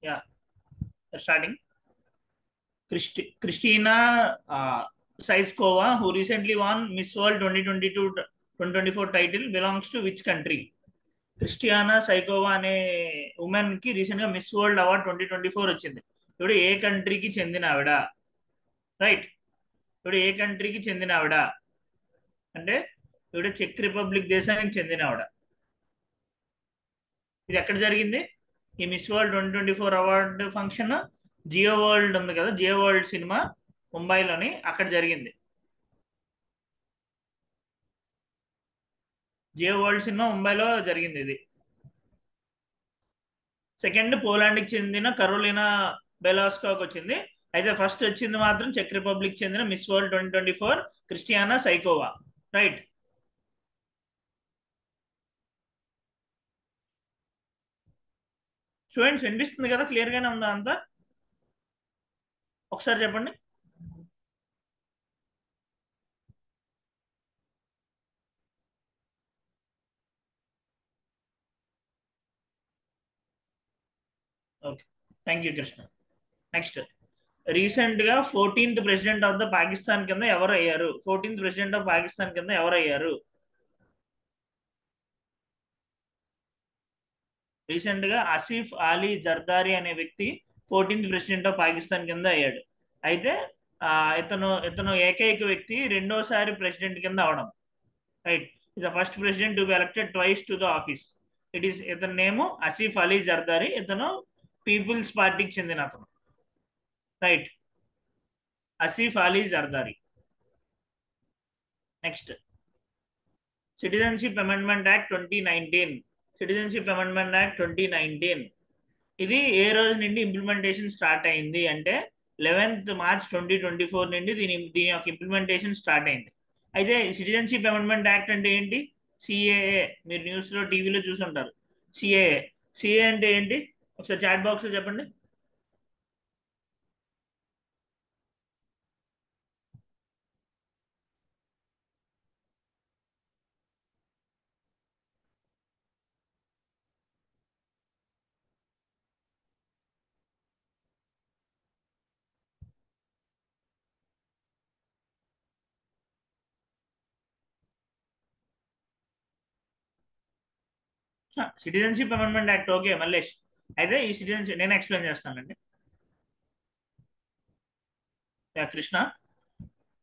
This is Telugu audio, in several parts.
Yeah, starting. Christina Saiskova, who recently won Miss World 2022-2024 title, belongs to which country? Christiana Saikhowa అనే ఉమెన్ కి రీసెంట్ గా మిస్ వరల్డ్ అవార్డ్ 2024 వచ్చింది. ఇప్పుడు ఏ కంట్రీకి చెందిన ఆవిడ? రైట్. ఇప్పుడు ఏ కంట్రీకి చెందిన ఆవిడ అంటే ఇప్పుడు చెక్ రిపబ్లిక్ దేశానికి చెందిన ఆవిడ. ఇది ఎక్కడ జరిగింది? ఈ miss world 2024 award function Jio world ఉంది కదా, జియో వరల్డ్ సినిమా ముంబైలోని, అక్కడ జరిగింది. జియో వరల్డ్ సినిమా ముంబైలో జరిగింది ఇది. సెకండ్ పోలాండ్కి చెందిన కరోలినా బెలాస్కాకు వచ్చింది. అయితే ఫస్ట్ వచ్చింది మాత్రం చెక్ రిపబ్లిక్ చెందిన miss world 2024 Christiana Saikhowa. Right. Students వినిపిస్తుంది కదా, క్లియర్ గానే ఉందా అంతా? ఒకసారి చెప్పండి. Okay, thank you Krishna. Next, recent గా 14th president of the Pakistan కింద ఎవరు అయ్యారు? 14th ప్రెసిడెంట్ ఆఫ్ పాకిస్తాన్ కింద ఎవరు అయ్యారు? రీసెంట్ గా ఆసిఫ్ అలీ జర్దారీ అనే వ్యక్తి 14th ప్రెసిడెంట్ ఆఫ్ పాకిస్తాన్ కింద అయ్యాడు. అయితే ఇతను ఇతను ఏకైక వ్యక్తి రెండోసారి ప్రెసిడెంట్ కింద అవడం. Right. Is the first president to be elected twice to the office. It is, ఇతని నేము ఆసిఫ్ అలీ జర్దారీ. ఇతను పీపుల్స్ పార్టీకి చెందిన అతను. Right. Asif Ali Zardari. Next, citizenship amendment act 2019. Citizenship amendment act 2019 ఇది ఏ రోజు నుండి ఇంప్లిమెంటేషన్ స్టార్ట్ అయింది అంటే 11th March 2024 నుండి దీని యొక్క ఇంప్లిమెంటేషన్ స్టార్ట్ అయింది. అయితే సిటిజన్షిప్ అమెండ్మెంట్ యాక్ట్ అంటే ఏంటి? సిఏఏ. మీరు న్యూస్లో టీవీలో చూసుంటారు. సిఏఏ. సిఏ అంటే ఏంటి? ఒకసారి చాట్ బాక్స్లో చెప్పండి. Citizenship amendment act. Okay Mallesh. అయితే ఈ సిటిజన్షిప్ నేను ఎక్స్ప్లెయిన్ చేస్తానండి. కృష్ణ,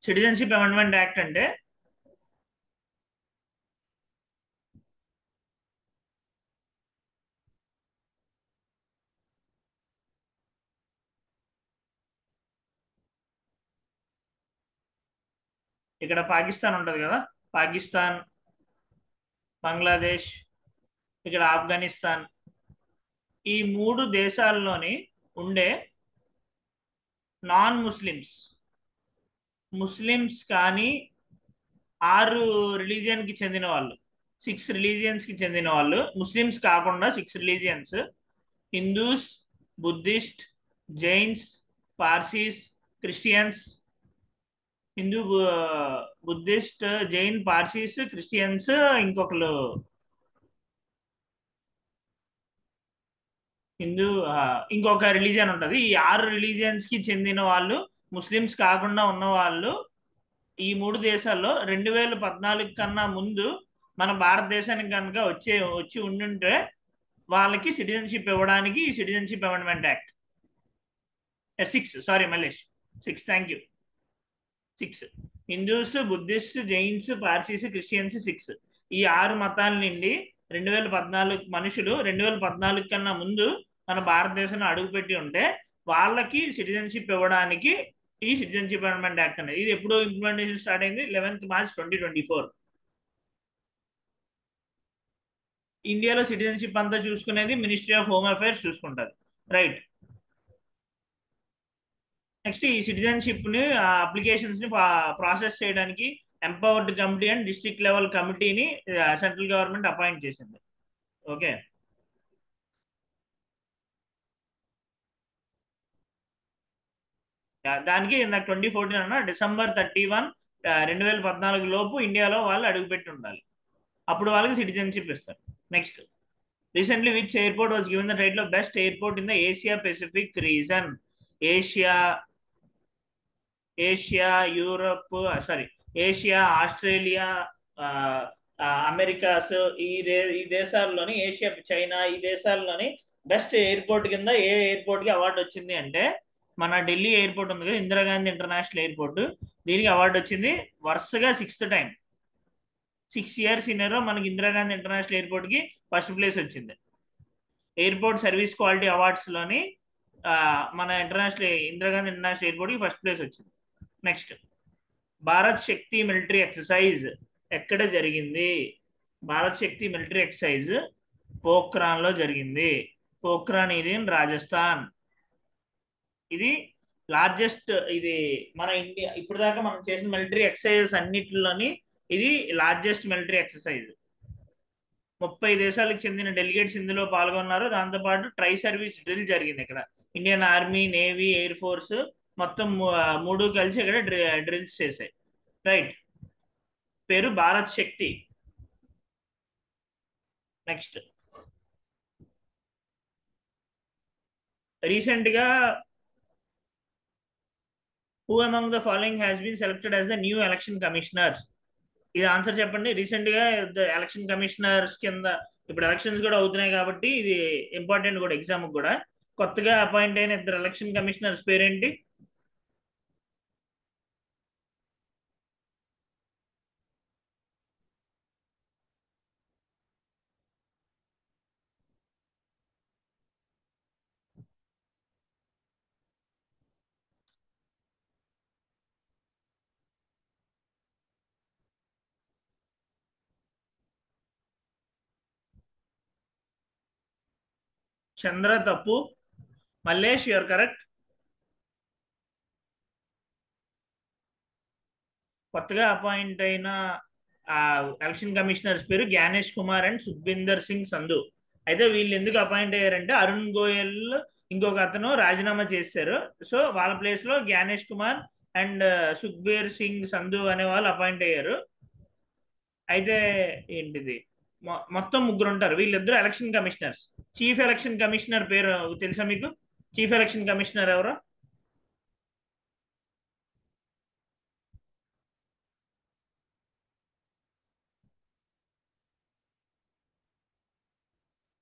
సిటిజన్షిప్ అమెండ్మెంట్ యాక్ట్ అంటే ఇక్కడ పాకిస్తాన్ ఉంటుంది కదా, పాకిస్తాన్, బంగ్లాదేశ్, ఇక్కడ ఆఫ్ఘనిస్తాన్, ఈ మూడు దేశాల్లోని ఉండే నాన్ ముస్లిమ్స్, ముస్లిమ్స్ కానీ 6 రిలీజియన్కి చెందిన వాళ్ళు, 6 రిలీజియన్స్కి చెందిన వాళ్ళు, ముస్లిమ్స్ కాకుండా 6 religions, Hindus, Buddhist, Jains, Parsis, Christians, Hindu, Buddhist, Jain, Parsis, Christians, ఇంకొకరు హిందూ, ఇంకొక రిలీజియన్ ఉంటుంది. ఈ 6 రిలీజియన్స్కి చెందిన వాళ్ళు, ముస్లిమ్స్ కాకుండా ఉన్న వాళ్ళు ఈ 3 దేశాల్లో 2014 కన్నా ముందు మన భారతదేశానికి కనుక వచ్చి ఉండుంటే వాళ్ళకి సిటిజన్షిప్ ఇవ్వడానికి ఈ citizenship amendment act 6, sorry Mallesh, 6, thank you, 6. Hindus, Buddhist, Jains, Parsis, Christians 6. ఈ 6 మతాల నుండి 2014 మనుషులు 2014 కన్నా ముందు మన భారతదేశంలో అడుగుపెట్టి ఉంటే వాళ్ళకి సిటిజన్షిప్ ఇవ్వడానికి ఈ సిటిజన్షిప్ అమెండ్మెంట్ యాక్ట్ అనేది. ఇది ఎప్పుడు ఇంప్లిమెంటేషన్ స్టార్ట్ అయింది? 11th March 2024. ఇండియాలో సిటిజన్షిప్ అంతా చూసుకునేది మినిస్ట్రీ ఆఫ్ హోమ్ అఫైర్స్ చూసుకుంటారు. రైట్. నెక్స్ట్, ఈ సిటిజన్షిప్ ని అప్లికేషన్స్ ని ప్రాసెస్ చేయడానికి empowered committee and district level కమిటీని సెంట్రల్ గవర్నమెంట్ అపాయింట్ చేసింది. ఓకే. దానికి నాకు 2014 అన్న December 31, 2014 లోపు ఇండియాలో వాళ్ళు అడుగుపెట్టి ఉండాలి. అప్పుడు వాళ్ళకి సిటిజన్షిప్ ఇస్తారు. Next, Recently, which airport was given the title of best airport in the Asia Pacific region? Asia, Asia, Europe, sorry, Asia, Australia, Americas, ఈ దేశాల్లోని, ఏషియా, చైనా, ఈ దేశాల్లోని బెస్ట్ ఎయిర్పోర్ట్ కింద ఏ ఎయిర్పోర్ట్ కి అవార్డు వచ్చింది అంటే మన ఢిల్లీ ఎయిర్పోర్ట్ ఉంది కదా, ఇందిరాగాంధీ ఇంటర్నేషనల్ ఎయిర్పోర్ట్, దీనికి అవార్డు వచ్చింది వరుసగా 6th టైం. 6 years ఇన్ మనకి ఇందిరాగాంధీ ఇంటర్నేషనల్ ఎయిర్పోర్ట్ కి ఫస్ట్ ప్లేస్ వచ్చింది. ఎయిర్పోర్ట్ సర్వీస్ క్వాలిటీ అవార్డ్స్ లోని మన ఇందిరాగాంధీ ఇంటర్నేషనల్ ఎయిర్పోర్ట్ కి ఫస్ట్ ప్లేస్ వచ్చింది. Next, Bharat Shakti military exercise ఎక్కడ జరిగింది? భారత్ శక్తి మిలిటరీ ఎక్సర్సైజ్ పోఖ్రాన్ లో జరిగింది. పోఖ్రాన్ ఇది రాజస్థాన్. ఇది లార్జెస్ట్, ఇది మన ఇండియా ఇప్పుడు దాకా మనం చేసిన మిలిటరీ ఎక్సర్సైజెస్ అన్నిటిలోని ఇది లార్జెస్ట్ మిలిటరీ ఎక్సర్సైజ్. 30 దేశాలకు చెందిన డెలిగేట్స్ ఇందులో పాల్గొన్నారు. దాంతోపాటు ట్రై సర్వీస్ డ్రిల్ జరిగింది ఇక్కడ. Indian army, navy, air force మొత్తం మూడు కలిసి ఇక్కడ డ్రిల్స్ చేశాయి. రైట్, పేరు భారత్ శక్తి. నెక్స్ట్, రీసెంట్ గా who among the following has been selected as the new election commissioners? ఇది ఆన్సర్ చెప్పండి. రీసెంట్ గా ఎలక్షన్ కమిషనర్స్ కింద ఇప్పుడు ఎలక్షన్స్ కూడా అవుతున్నాయి కాబట్టి ఇది ఇంపార్టెంట్ కూడా ఎగ్జామ్ కూడా. కొత్తగా అపాయింట్ అయిన 2 ఎలక్షన్ కమిషనర్స్ పేరేంటి? చంద్ర తప్పు. Mallesh, you are correct. కొత్తగా అపాయింట్ అయిన ఎలక్షన్ కమిషనర్స్ పేరు జ్ఞానేష్ కుమార్ అండ్ సుఖ్బీందర్ సింగ్ సంధు. అయితే వీళ్ళు ఎందుకు అపాయింట్ అయ్యారంటే అరుణ్ గోయల్ ఇంకొక అతను రాజీనామా చేశారు. సో వాళ్ళ ప్లేస్ లో జ్ఞానేష్ కుమార్ అండ్ సుఖ్బీర్ సింగ్ సంధు అనే వాళ్ళు అపాయింట్ అయ్యారు. అయితే ఏంటిది, మొత్తం 3 ఉంటారు. వీళ్ళిద్దరు election commissioners. Chief election commissioner పేరు తెలుసా మీకు? చీఫ్ ఎలక్షన్ కమిషనర్ ఎవరు?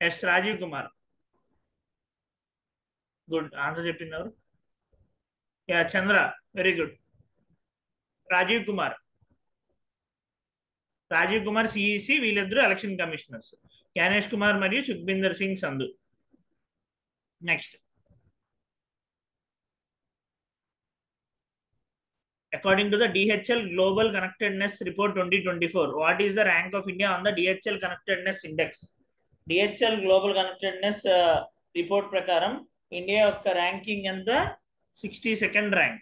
Yes Rajiv Kumar. Good answer చెప్పింది ఎవరు? Yeah Chandra, very good. Rajiv Kumar. Rajiv Kumar CEC, వీళ్ళిద్దరు ఎలక్షన్ కమిషనర్స్, జ్ఞానేష్ కుమార్ మరియు Sukhbinder Singh Sandhu. Next, according to the DHL Global Connectedness Report 2024, what is the rank of India on the DHL Connectedness Index? DHL Global Connectedness report ప్రకారం ఇండియా యొక్క ర్యాంకింగ్ ఎంత? 62nd rank.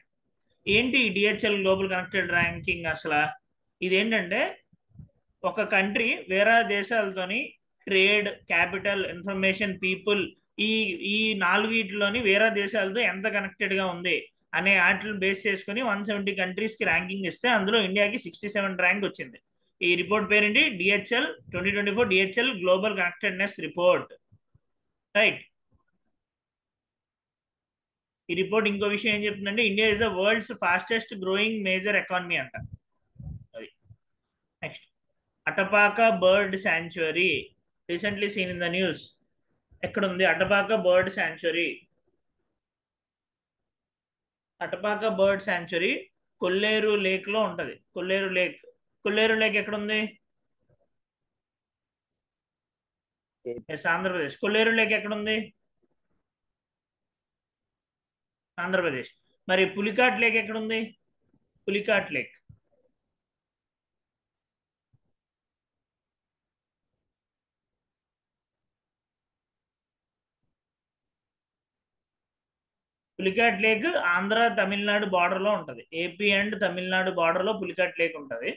ఏంటి డిహెచ్ఎల్ గ్లోబల్ కనెక్టెడ్ ర్యాంకింగ్ అసలు? ఇదేంటంటే ఒక కంట్రీ వేరే దేశాలతోని ట్రేడ్, క్యాపిటల్, ఇన్ఫర్మేషన్, పీపుల్, ఈ ఈ 4 వేరే దేశాలతో ఎంత కనెక్టెడ్ గా ఉంది అనే వాటిని బేస్ చేసుకుని 170 కంట్రీస్ కి ర్యాంకింగ్ ఇస్తే అందులో ఇండియాకి 67 ర్యాంక్ వచ్చింది. ఈ రిపోర్ట్ పేరేంటి? DHL 2024 DHL global connectedness report. Right. ఈ రిపోర్ట్ ఇంకో విషయం ఏం చెప్తుందంటే India is the world's fastest growing major economy అంట. అది. Next, Atapaka bird sanctuary recently seen in the news. ఎక్కడ ఉంది Atapaka bird sanctuary? Atapaka bird sanctuary Kolleru lake లో ఉంటది. కొల్లేరు లేక్. కొల్లేరు లేక్ ఎక్కడ ఉంది? ఎస్, ఆంధ్రప్రదేశ్. కొల్లేరు లేక్ ఎక్కడ ఉంది? ఆంధ్రప్రదేశ్. మరి పులికాట్ లేక్ ఎక్కడ ఉంది? Pulicat lake. Pulicat lake Andhra Tamil Nadu border లో ఉంటది. ఏపీ అండ్ తమిళనాడు బార్డర్ లో పులికాట్ లేక్ ఉంటది.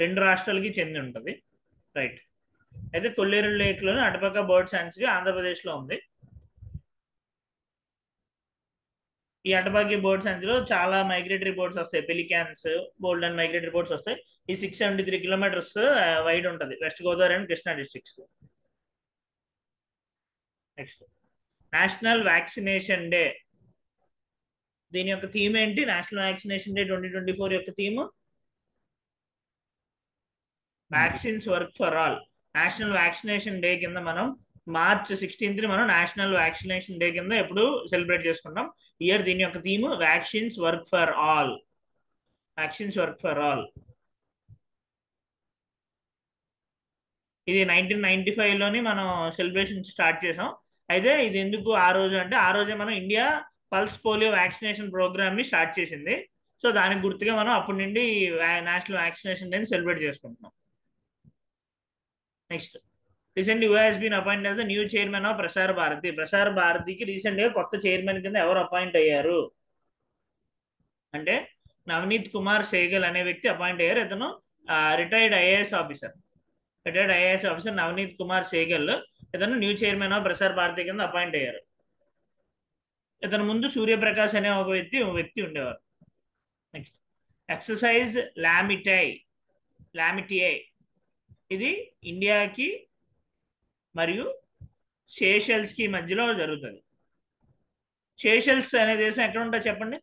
2 రాష్ట్రాలకి చెంది ఉంటది. రైట్. అయితే కొల్లేరు లేక్ లోని అటపాక బర్డ్ శాంచురీ ఆంధ్రప్రదేశ్ లో ఉంది. ఈ అటపాకి బర్డ్ శాంచురీలో చాలా మైగ్రేటరీ బర్డ్స్ వస్తాయి. Pelicans, bold and migratory birds వస్తాయి. ఈ 673 కిలోమీటర్స్ వైడ్ ఉంటది west Godavari and Krishna districts. Next national vaccination day. దీని యొక్క థీమ్ ఏంటి? నేషనల్ వ్యాక్సినేషన్ డే 2024 యొక్క theme vaccines work for all. National vaccination day కింద మనం మార్చ్ 16th మనం నేషనల్ వ్యాక్సినేషన్ డే కింద ఎప్పుడు సెలబ్రేట్ చేసుకుంటాం. ఇయర్ దీని యొక్క theme vaccines work for all. Vaccines work for all. ఇది 1995లోని మనం సెలబ్రేషన్ స్టార్ట్ చేసాం. అయితే ఇది ఎందుకు ఆ రోజు అంటే, ఆ రోజే మనం India pulse polio vaccination programme ని స్టార్ట్ చేసింది. సో దానికి గుర్తుగా మనం అప్పటి నుండి నేషనల్ వ్యాక్సినేషన్ డేని సెలబ్రేట్ చేసుకుంటున్నాం. Next recently who has been appoint as the new chairman of Prasar Bharati. Prasar భారతికి రీసెంట్ గా కొత్త చైర్మన్ కింద ఎవరు అపాయింట్ అయ్యారు అంటే నవనీత్ కుమార్ సేగల్ అనే వ్యక్తి అపాయింట్ అయ్యారు. ఇతను retired IAS officer. Retired IAS officer Navneet Kumar Sehgal ఇతను new chairman of Prasar Bharati కింద అపాయింట్ అయ్యారు. ఇతను ముందు సూర్యప్రకాష్ అనే ఒక వ్యక్తి ఉండేవారు. Next exercise Lamitiye. ఇది ఇండియాకి మరియు సేషెల్స్ కి మధ్యలో జరుగుతుంది. సేషెల్స్ అనే దేశం ఎక్కడ ఉంటుందో చెప్పండి.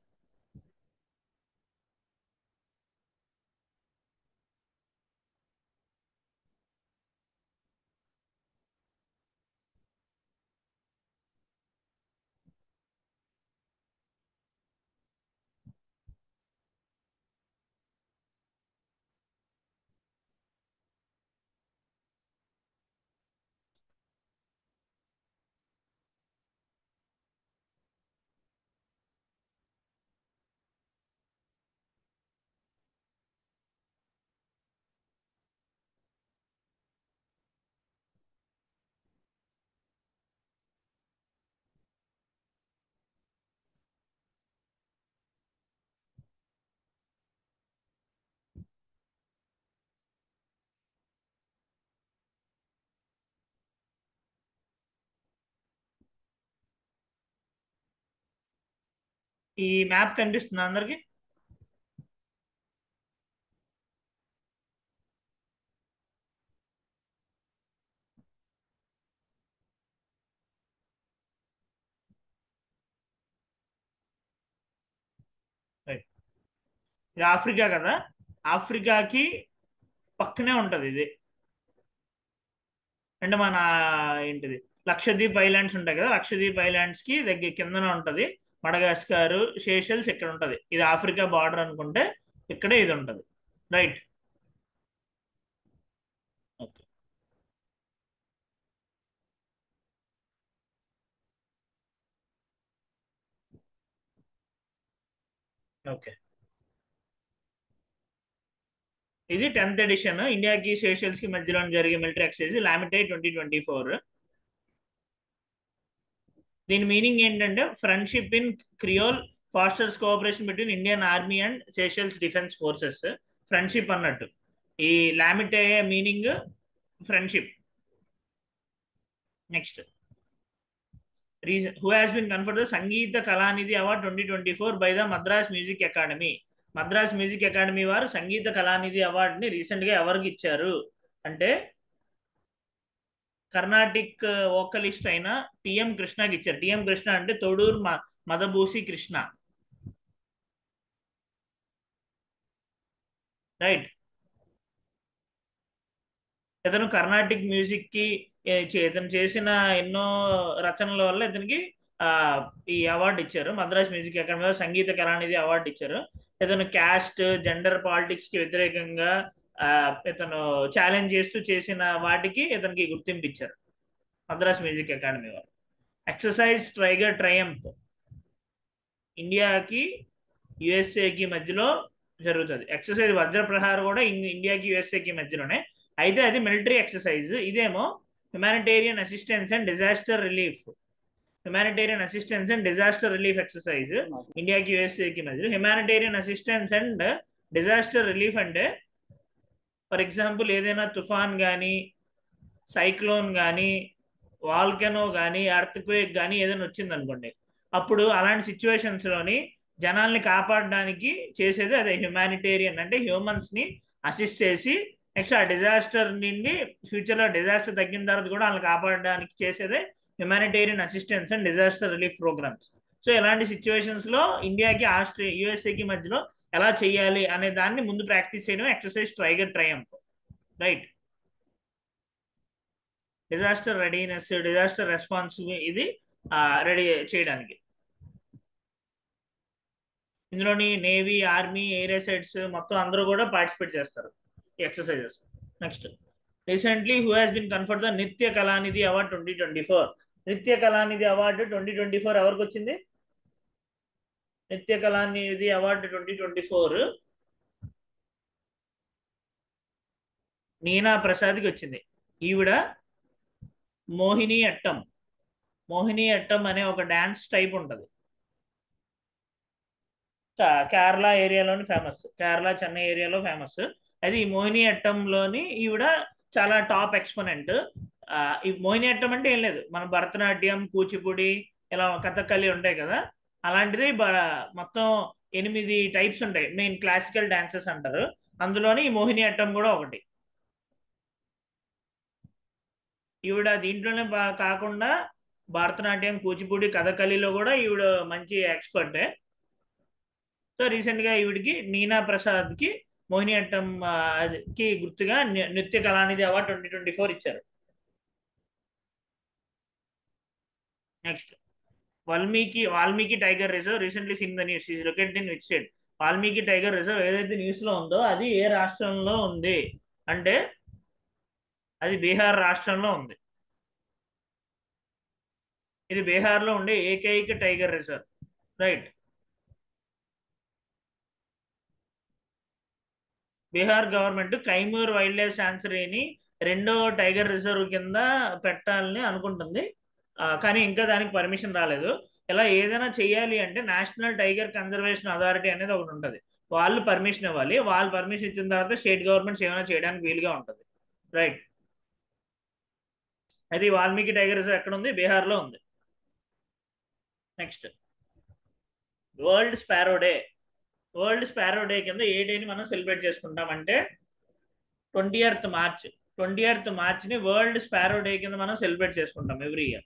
ఈ మ్యాప్ కనిపిస్తుంది అందరికి? ఇది ఆఫ్రికా కదా. ఆఫ్రికాకి పక్కనే ఉంటది ఇది. అంటే మన ఏంటిది లక్షద్వీప్ ఐలాండ్స్ ఉంటాయి కదా, లక్షద్వీప్ ఐలాండ్స్ కి దగ్గర కిందన ఉంటది. మడగాస్కార్, సేషెల్స్ ఇక్కడ ఉంటది. ఇది ఆఫ్రికా బార్డర్ అనుకుంటే ఇక్కడే ఇది ఉంటది. రైట్. ఓకే. ఓకే. ఇది 10th ఎడిషన్ ఇండియాకి సేషెల్స్ కి మధ్యలో జరిగే మిలిటరీ ఎక్సర్సైజ్ లామిటై 2024. దీని మీనింగ్ ఏంటంటే friendship in Creole fosters cooperation between Indian Army and Seychelles defence forces. Friendship అన్నట్టు. ఈ Lamitiye meaning friendship. Next who has been conferred the Sangita Kalanidhi award 2024 by the Madras music academy. Madras music academy వారు సంగీత కళానిధి అవార్డుని రీసెంట్ గా ఎవరికి ఇచ్చారు అంటే కర్ణాటిక్ వోకలిస్ట్ అయిన టిఎం కృష్ణకి ఇచ్చారు. టిఎం కృష్ణ అంటే తొడూర్ మదబూసి కృష్ణ. రైట్. ఇతను కర్ణాటిక్ మ్యూజిక్ కి ఇతను చేసిన ఎన్నో రచనల వల్ల ఇతనికి ఈ అవార్డు ఇచ్చారు. మద్రాస్ మ్యూజిక్ అకాడమీ సంగీత కళానిధి అవార్డు ఇచ్చారు. ఇతను క్యాస్ట్ జెండర్ పాలిటిక్స్ కి వ్యతిరేకంగా ఇతను ఛాలెంజ్ చేస్తూ చేసిన వాటికి ఇతనికి గుర్తింపు ఇచ్చారు మద్రాస్ మ్యూజిక్ అకాడమీ వారు. ఎక్సర్సైజ్ టైగర్ ట్రయంఫ్ ఇండియాకి యుఎస్ఏకి మధ్యలో జరుగుతుంది. ఎక్సర్సైజ్ వజ్రప్రహార్ కూడా ఇండియాకి యుఎస్ఏకి మధ్యలోనే. అయితే అది మిలిటరీ ఎక్సర్సైజ్. ఇదేమో humanitarian assistance and disaster relief. Humanitarian assistance and disaster relief exercise ఇండియాకి యుఎస్ఏకి మధ్యలో. Humanitarian assistance and disaster relief అంటే ఫర్ ఎగ్జాంపుల్ ఏదైనా తుఫాన్ కానీ, సైక్లోన్ కానీ, వాల్కెనో కానీ, ఎర్త్క్వేక్ కానీ ఏదైనా వచ్చింది అనుకోండి, అప్పుడు అలాంటి సిచ్యువేషన్స్లోని జనాల్ని కాపాడడానికి చేసేది అదే హ్యుమానిటేరియన్. అంటే హ్యూమన్స్ని అసిస్ట్ చేసి నెక్స్ట్ ఆ డిజాస్టర్ నుండి ఫ్యూచర్లో డిజాస్టర్ తగ్గిన తర్వాత కూడా వాళ్ళని కాపాడడానికి చేసేదే humanitarian assistance and disaster relief programmes. So ఇలాంటి సిచ్యువేషన్స్లో ఇండియాకి యుఎస్ఏకి మధ్యలో ఎలా చేయాలి అనే దాన్ని ముందు ప్రాక్టీస్ చేయడం exercise tiger Triumph. Right. Disaster readiness, disaster response ఇది రెడీ చేయడానికి. ఇందులోని నేవీ, ఆర్మీ, ఎయిర్ అసెట్స్ మొత్తం అందరూ కూడా పార్టిసిపేట్ చేస్తారు ఈ exercises. Next, recently who has been conferred the నిత్య కళానిధి అవార్డ్ 2024. నిత్య కళానిధి అవార్డు 2024 ఎవరికి వచ్చింది? నిత్య కళానిధి అవార్డు 2024 నీనా ప్రసాద్కి వచ్చింది. ఈవిడ మోహిని అట్టం. మోహిని అట్టం అనే ఒక డాన్స్ టైప్ ఉంటుంది, కేరళ ఏరియాలోని ఫేమస్, కేరళ చెన్నై ఏరియాలో ఫేమస్. అది ఈ మోహిని అట్టంలోని ఈవిడ చాలా టాప్ ఎక్స్పోనెంట్. ఈ మోహిని అట్టం అంటే ఏం లేదు, మన భరతనాట్యం, కూచిపూడి, ఇలా కథకళి ఉంటాయి కదా, అలాంటిది మొత్తం 8 టైప్స్ ఉంటాయి, మెయిన్ క్లాసికల్ డాన్సెస్ అంటారు. అందులోని ఈ మోహిని అట్టం కూడా ఒకటి. ఈవిడ దీంట్లోనే కాకుండా భరతనాట్యం, కూచిపూడి, కథకళిలో కూడా ఈవిడ మంచి ఎక్స్పర్టే. సో రీసెంట్గా ఈవిడికి నీనా ప్రసాద్కి మోహిని అట్టం కి గుర్తుగా నృత్య కళానిధి అవార్డు 2024 ఇచ్చారు. Next, Valmiki tiger reserve recently seen the news is located in which state? Valmiki tiger reserve ఏదైతే న్యూస్ లో ఉందో అది ఏ రాష్ట్రంలో ఉంది అంటే అది బీహార్ రాష్ట్రంలో ఉంది. ఇది బీహార్లో ఉండే ఏకైక tiger reserve. Right. Bihar government Kaimur wildlife శాంక్చురీని రెండో టైగర్ రిజర్వ్ కింద పెట్టాలని అనుకుంటుంది, కానీ ఇంకా దానికి పర్మిషన్ రాలేదు. ఇలా ఏదైనా చేయాలి అంటే నేషనల్ టైగర్ కన్జర్వేషన్ అథారిటీ అనేది ఒకటి ఉంటుంది, వాళ్ళు పర్మిషన్ ఇవ్వాలి. వాళ్ళు పర్మిషన్ ఇచ్చిన తర్వాత స్టేట్ గవర్నమెంట్స్ ఏమైనా చేయడానికి వీలుగా ఉంటుంది. రైట్. అది వాల్మీకి టైగర్ రిజర్వ్ ఎక్కడ ఉంది? బీహార్లో ఉంది. Next, world sparrow day. World sparrow day కింద ఏ డేని మనం సెలబ్రేట్ చేసుకుంటామంటే 20th మార్చ్. 20th మార్చ్ని వరల్డ్ స్పారో డే కింద మనం సెలబ్రేట్ చేసుకుంటాం ఎవ్రీ ఇయర్.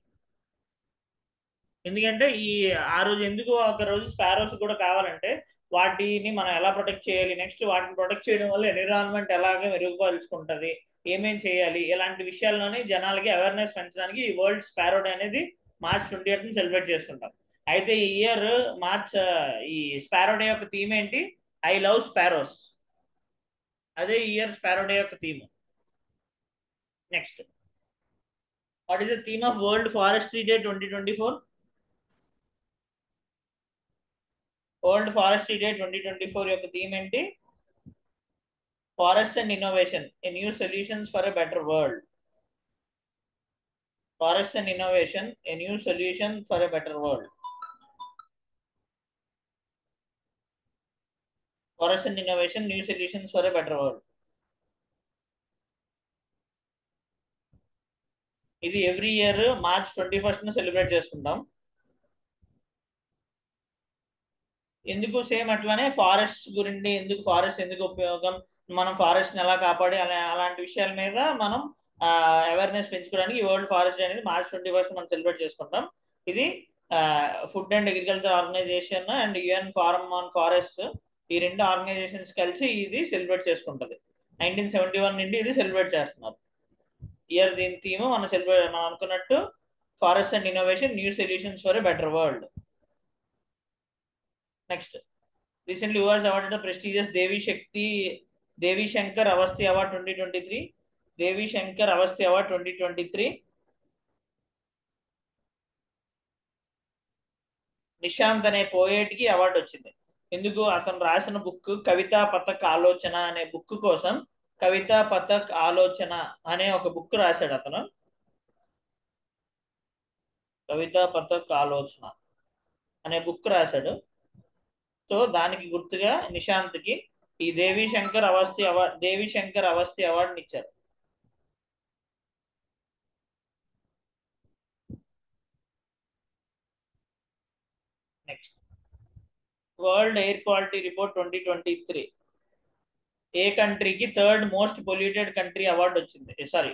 ఎందుకంటే ఆ రోజు ఎందుకు ఒక రోజు స్పారోస్ కూడా కావాలంటే వాటిని మనం ఎలా ప్రొటెక్ట్ చేయాలి, నెక్స్ట్ వాటిని ప్రొటెక్ట్ చేయడం వల్ల ఎన్విరాన్మెంట్ ఎలాగే మెరుగుపరుచుకుంటుంది, ఏమేం చేయాలి, ఇలాంటి విషయాల్లోనే జనాలకి అవేర్నెస్ పెంచడానికి ఈ వరల్డ్ స్పారో డే అనేది మార్చ్ 20th సెలబ్రేట్ చేసుకుంటాం. అయితే ఈ ఇయర్ ఈ స్పారో డే యొక్క థీమ్ ఏంటి? I love sparrows. అదే ఈ ఇయర్ స్పారో డే యొక్క theme. Next, what is the theme of world forestry day 2024? World forestry day 2024 యొక్క థీమ్ ఏంటి? Forest and innovation, a new solutions for a better world. Forest and innovation, a new solution for a better world. Forest and innovation, new solutions for a better world. ఇది every year March 21st celebrate చేసుకుంటాం. ఎందుకు సేమ్ అట్లానే ఫారెస్ట్ గురించి, ఫారెస్ట్ ఎందుకు ఉపయోగం, మనం ఫారెస్ట్ ఎలా కాపాడి అలాంటి విషయాల మీద మనం అవేర్నెస్ పెంచుకోవడానికి ఈ వరల్డ్ ఫారెస్ట్ డే అనేది మార్చ్ 21st మనం సెలబ్రేట్ చేసుకుంటాం. ఇది food and agriculture organisation and UN forum on forest, ఈ రెండు ఆర్గనైజేషన్స్ కలిసి ఇది సెలబ్రేట్ చేసుకుంటుంది. 1971 నుండి ఇది సెలబ్రేట్ చేస్తున్నారు. ఇయర్ దీని థీమ్ మనం అనుకున్నట్టు forest and innovation, new solutions for a better world. Next, recently who was awarded the prestigious Devi Shankar Avasthi Award 2023? Devi Shankar Avasthi Award 2023. Nishant అనే పోయేట్ కి అవార్డు వచ్చింది. ఎందుకు? అతను రాసిన బుక్ కవితా పథక్ ఆలోచన అనే బుక్ కోసం, కవితా పథక్ ఆలోచన అనే ఒక బుక్ రాశాడు అతను. కవితా పథక్ ఆలోచన అనే బుక్ రాశాడు. సో దానికి గుర్తుగా నిశాంత్ కి ఈ దేవి శంకర్ అవస్థి అవార్డుని ఇచ్చారు. Next, world air quality report 2023. ఏ కంట్రీకి third most polluted country award వచ్చింది? సారీ,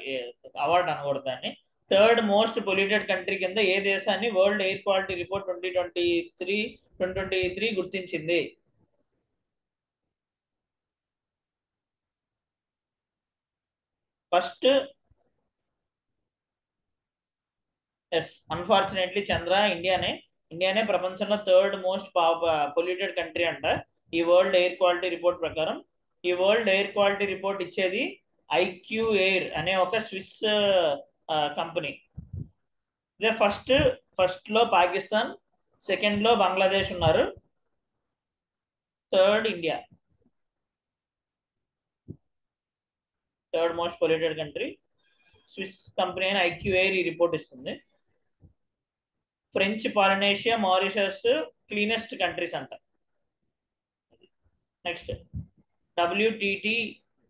అవార్డు అనకూడదు దాన్ని, థర్డ్ మోస్ట్ పొల్యూటెడ్ కంట్రీ కింద ఏ దేశాన్ని వరల్డ్ ఎయిర్ క్వాలిటీ రిపోర్ట్ 2023 గుర్తించింది? ఫస్ట్, ఎస్, అన్ఫార్చునేట్లీ చంద్ర, ఇండియానే ప్రపంచంలో థర్డ్ మోస్ట్ పొల్యూటెడ్ కంట్రీ అంట ఈ వరల్డ్ ఎయిర్ క్వాలిటీ రిపోర్ట్ ప్రకారం. ఈ వరల్డ్ ఎయిర్ క్వాలిటీ రిపోర్ట్ ఇచ్చేది ఐక్యూ ఎయిర్ అనే ఒక స్విస్ కంపెనీ. ఇదే ఫస్ట్ లో పాకిస్తాన్, సెకండ్ లో బంగ్లాదేశ్ ఉన్నారు, third India. Third most polluted country Swiss company అయిన ఐక్యూ ఎయిర్ ఈ రిపోర్ట్ ఇస్తుంది. French, Polynesia, Mauritius cleanest countries అంట. నెక్స్ట్, WTT,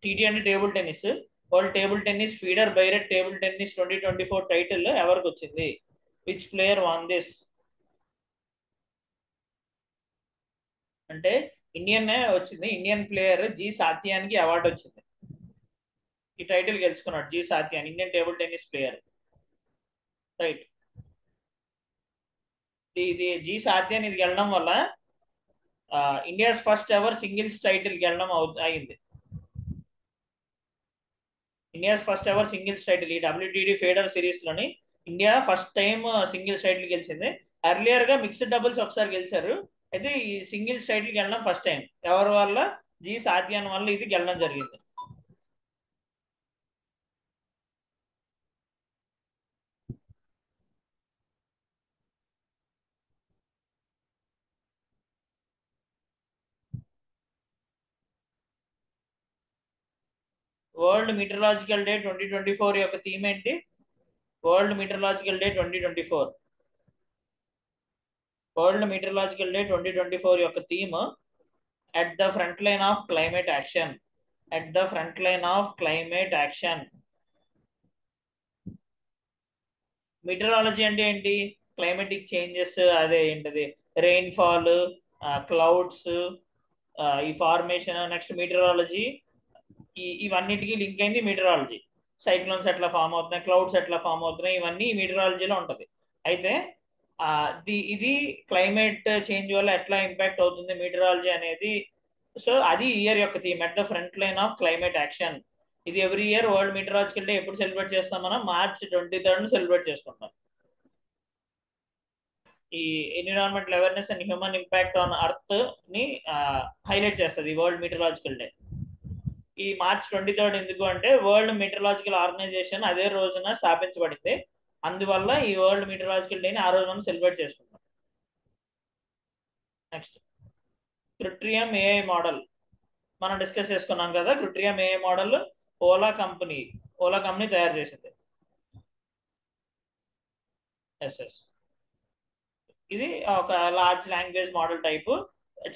టీటీ అంటే table tennis, world table tennis feeder Beirut table tennis 2024 title ఎవరికి వచ్చింది? Which player won this? అంటే ఇండియన్ వచ్చింది, ఇండియన్ ప్లేయర్ జి సాత్యానికి అవార్డు వచ్చింది. ఈ టైటిల్ గెలుచుకున్నాడు G Sathiyan, Indian table tennis player. Right. ఇది జి సాత్యాన్ ఇది గెలడం వల్ల India's first ever singles title గెలడం అయింది. India's first ever singles title ఈ WTT ఫెడర్ సిరీస్ లోని India first time singles title గెలిచింది. ఎర్లియర్ గా మిక్స్డ్ డబుల్స్ ఒకసారి గెలిచారు, అయితే ఈ సింగిల్స్ టైటిల్ గెలడం ఫస్ట్ టైం. ఎవరి వల్ల? జి సాత్యాన్ వల్ల ఇది గెలడం జరిగింది. వరల్డ్ మీటరలాజికల్ డే 2024 యొక్క థీమ్ ఏంటి? World meteorological day 2024, world meteorological day 2024 యొక్క theme at the front line of climate action. At the front line of climate action. Meteorology అంటే ఏంటి? క్లైమేటిక్ చేంజెస్, అదే ఏంటది, రెయిన్ఫాల్, క్లౌడ్స్, ఈ ఫార్మేషన్. నెక్స్ట్ మీటరాలజీ ఇవన్నిటికీ లింక్ అయింది మీటరాలజీ. సైక్లోన్స్ ఎట్లా ఫామ్ అవుతున్నాయి, క్లౌడ్స్ ఎట్లా ఫామ్ అవుతున్నాయి, ఇవన్నీ మీటరాలజీలో ఉంటుంది. అయితే ఇది క్లైమేట్ చేంజ్ వల్ల ఎట్లా ఇంపాక్ట్ అవుతుంది మీటరాలజీ అనేది. సో అది ఇయర్ యొక్క theme, at the front line of climate action. ఇది ఎవ్రీ ఇయర్ వరల్డ్ మీటరాలజికల్ డే ఎప్పుడు సెలబ్రేట్ చేస్తాం మనం? మార్చ్ 23 సెలబ్రేట్ చేసుకుంటాం. ఈ environmental awareness and human impact on earth ని హైలైట్ చేస్తుంది వరల్డ్ మీటరాలజికల్ డే. ఈ మార్చ్ 23 ఎందుకు అంటే వరల్డ్ మీటరాలజికల్ ఆర్గనైజేషన్ అదే రోజున స్థాపించబడింది, అందువల్ల ఈ వరల్డ్ మీటరాలజికల్ డేని ఆ రోజు మనం సెలబ్రేట్ చేసుకుంటాం. నెక్స్ట్, క్రిట్రియం ఏఐ మోడల్ మనం డిస్కస్ చేసుకున్నాం కదా. Krutrim AI model Ola company తయారు చేసింది. ఎస్. ఇది ఒక లార్జ్ లాంగ్వేజ్ మోడల్ టైపు,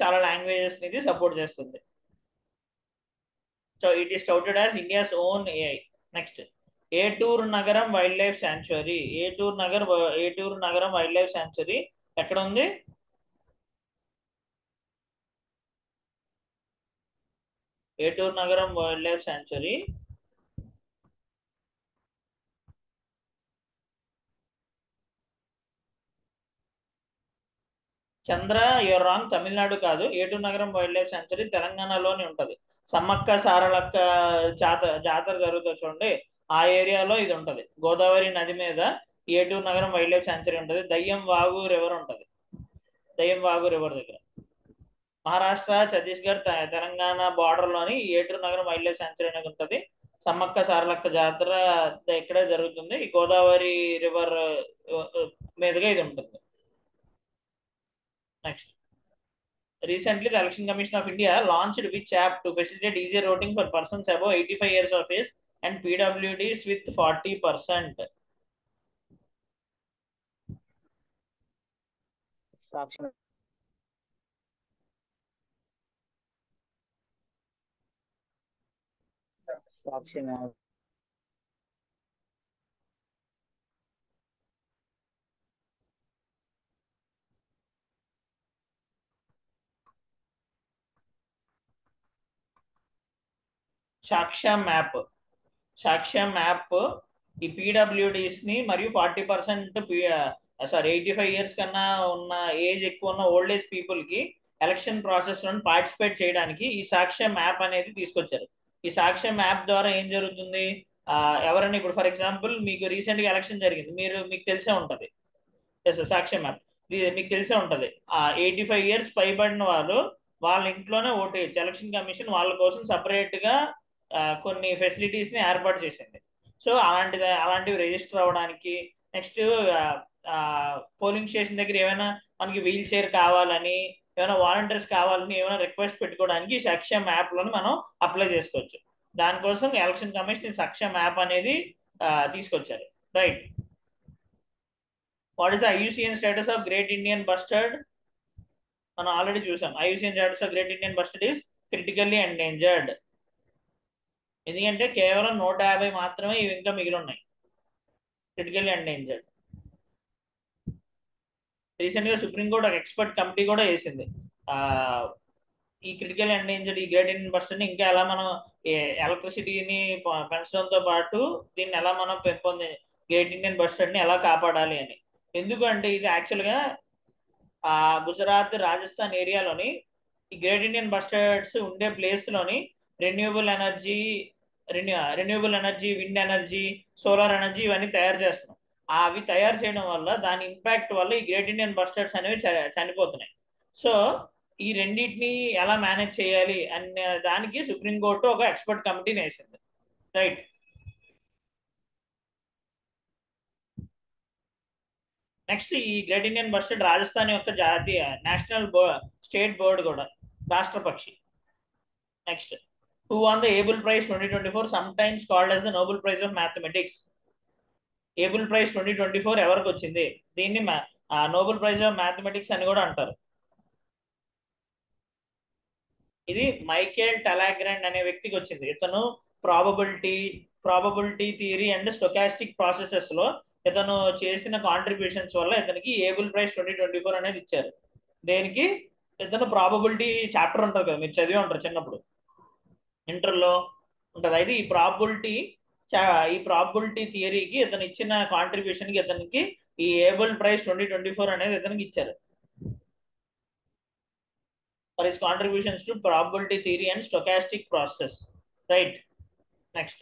చాలా లాంగ్వేజెస్ ఇది సపోర్ట్ చేస్తుంది. So it is touted as India's own AI. Next, Eturunagaram wildlife sanctuary. ఏటూరు నగరం వైల్డ్ లైఫ్ శాంచురీ ఎక్కడ ఉంది? ఏటూరు నగరం wildlife sanctuary Chandra, your wrong, Tamil Nadu కాదు. ఏటూరు నగరం వైల్డ్ లైఫ్ శాంచురీ తెలంగాణలోనే ఉంటది. సమ్మక్క సారలక్క జాతర జరుగుతుంది చూడండి, ఆ ఏరియాలో ఇది ఉంటది. గోదావరి నది మీద ఏటూరు నగరం వైల్డ్ లైఫ్ శాంచురీ ఉంటది. దయ్యం వాగు రివర్ ఉంటది, దయ్యం వాగు రివర్ దగ్గర. మహారాష్ట్ర, ఛత్తీస్గఢ్, తెలంగాణ బార్డర్ లోని ఏటూరు నగరం వైల్డ్ లైఫ్ శాంచురీ అనేది ఉంటుంది. సమ్మక్క సారలక్క జాతర ఇక్కడే జరుగుతుంది. ఈ గోదావరి రివర్ మీదుగా ఇది ఉంటుంది. Next, recently the Election Commission of India launched which app to facilitate easier voting for persons above 85 years of age and PWDs with 40%? సాక్షి సాక్షి సాక్ష్యం యాప్. సాక్ష్యం యాప్ ఈ పీడబ్ల్యూడీస్ ని మరియు 40% 85 ఇయర్స్ కన్నా ఉన్న ఏజ్ ఎక్కువ ఉన్న ఓల్డ్ ఏజ్ పీపుల్ కి ఎలక్షన్ ప్రాసెస్ లో పార్టిసిపేట్ చేయడానికి ఈ సాక్ష్యం యాప్ అనేది తీసుకొచ్చారు. ఈ సాక్ష్యం యాప్ ద్వారా ఏం జరుగుతుంది, ఎవరైనా ఇప్పుడు ఫర్ ఎగ్జాంపుల్ మీకు రీసెంట్ గా ఎలక్షన్ జరిగింది, మీకు తెలిసే ఉంటది. సాక్ష్యం యాప్ మీకు తెలిసే ఉంటది. 85 ఇయర్స్ పైబడిన వాళ్ళు వాళ్ళ ఇంట్లోనే ఓటేయచ్చు. ఎలక్షన్ కమిషన్ వాళ్ళ కోసం సపరేట్ గా కొన్ని ఫెసిలిటీస్ ని ఏర్పాటు చేసింది. సో అలాంటివి రిజిస్టర్ అవ్వడానికి, నెక్స్ట్ పోలింగ్ స్టేషన్ దగ్గర ఏమైనా మనకి వీల్ చైర్ కావాలని, ఏమైనా వాలంటీర్స్ కావాలని ఏమైనా రిక్వెస్ట్ పెట్టుకోవడానికి సక్షమ్ యాప్ లోని మనం అప్లై చేసుకోవచ్చు. దానికోసం ఎలక్షన్ కమిషన్ సక్షమ్ యాప్ అనేది తీసుకొచ్చారు. Right. What is the IUCN status of great Indian bustard? మనం ఆల్రెడీ చూసాం. IUCN status of great Indian bustard is critically endangered. ఎందుకంటే కేవలం 150 మాత్రమే ఇవి ఇంకా మిగిలి ఉన్నాయి క్రిటికల్లీ ఎండేంజర్డ్. రీసెంట్ గా సుప్రీంకోర్టు ఒక ఎక్స్పర్ట్ కమిటీ కూడా వేసింది. ఈ క్రిటికల్ ఎండేంజర్డ్ ఈ గ్రేట్ ఇండియన్ బస్టర్డ్ ని ఇంకా ఎలా మనం ఎలక్ట్రిసిటీని పెంచడంతో పాటు దీన్ని ఎలా మనం గ్రేట్ ఇండియన్ బస్టర్డ్ ని ఎలా కాపాడాలి అని. ఎందుకంటే ఇది యాక్చువల్ గా గుజరాత్, రాజస్థాన్ ఏరియాలోని ఈ గ్రేట్ ఇండియన్ బస్టర్డ్స్ ఉండే ప్లేస్ లోని renewable energy, wind energy, solar energy ఇవన్నీ తయారు చేస్తున్నాం. అవి తయారు చేయడం వల్ల దాని ఇంపాక్ట్ వల్ల ఈ గ్రేట్ ఇండియన్ బస్టర్డ్స్ అనేవి చనిపోతున్నాయి. సో ఈ రెండింటిని ఎలా మేనేజ్ చేయాలి అనే దానికి సుప్రీంకోర్టు ఒక ఎక్స్పర్ట్ కమిటీని వేసింది. రైట్. నెక్స్ట్ ఈ గ్రేట్ ఇండియన్ బస్టర్డ్ రాజస్థాన్ యొక్క జాతీయ నేషనల్ స్టేట్ బర్డ్ కూడా, రాష్ట్ర పక్షి. Next, who won the Abel Prize 2024, sometimes called as the Nobel Prize of Mathematics? Abel prize 2024 ఎవరికి వచ్చింది? దీన్ని నోబెల్ ప్రైజ్ ఆఫ్ మ్యాథమెటిక్స్ అని కూడా అంటారు. ఇది మైకేల్ టలాగ్రాండ్ అనే వ్యక్తికి వచ్చింది. ఇతను probability theory and stochastic processes లో ఇతను చేసిన కాంట్రిబ్యూషన్స్ వల్ల ఇతనికి ఏబుల్ ప్రైజ్ 2024 అనేది ఇచ్చారు. దేనికి? ఇతను ప్రాబబిలిటీ చాప్టర్ ఉంటుంది కదా, మీరు చదివి ఉంటారు చిన్నప్పుడు, ఇంటర్లో ఉంటుంది. అయితే ఈ ప్రాబిలిటీ థియరీకి ఇతను ఇచ్చిన కాంట్రిబ్యూషన్ కి ఇతనికి ఈ ఏబుల్ ప్రైజ్ 2024 అనేది ఇతనికి ఇచ్చారు for his contributions to probability theory and stochastic process. Right. Next,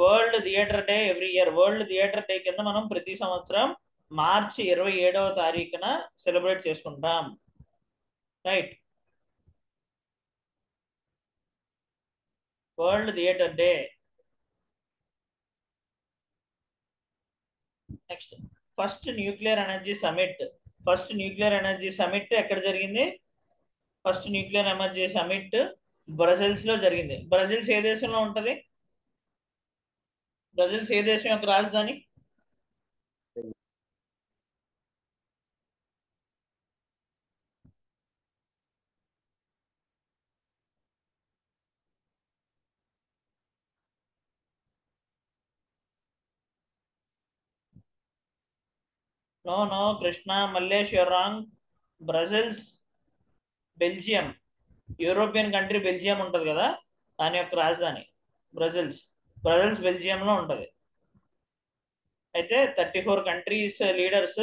world theatre day every year. World theatre day కింద మనం ప్రతి సంవత్సరం మార్చి 27వ తారీఖున సెలబ్రేట్ చేసుకుంటాం. Right. World theatre day. Next, first nuclear energy summit ఎక్కడ జరిగింది? First nuclear energy summit Brussels లో జరిగింది. బ్రజిల్స్ ఏ దేశంలో ఉంటది? బ్రజిల్స్ ఏ దేశం యొక్క రాజధాని? No Krishna, Mallesh, you're wrong. Brussels Belgium, European country Belgium ఉంటది కదా, దాని యొక్క రాజధాని బ్రజిల్స్. బెల్జియంలో ఉంటది. అయితే 34 కంట్రీస్ లీడర్స్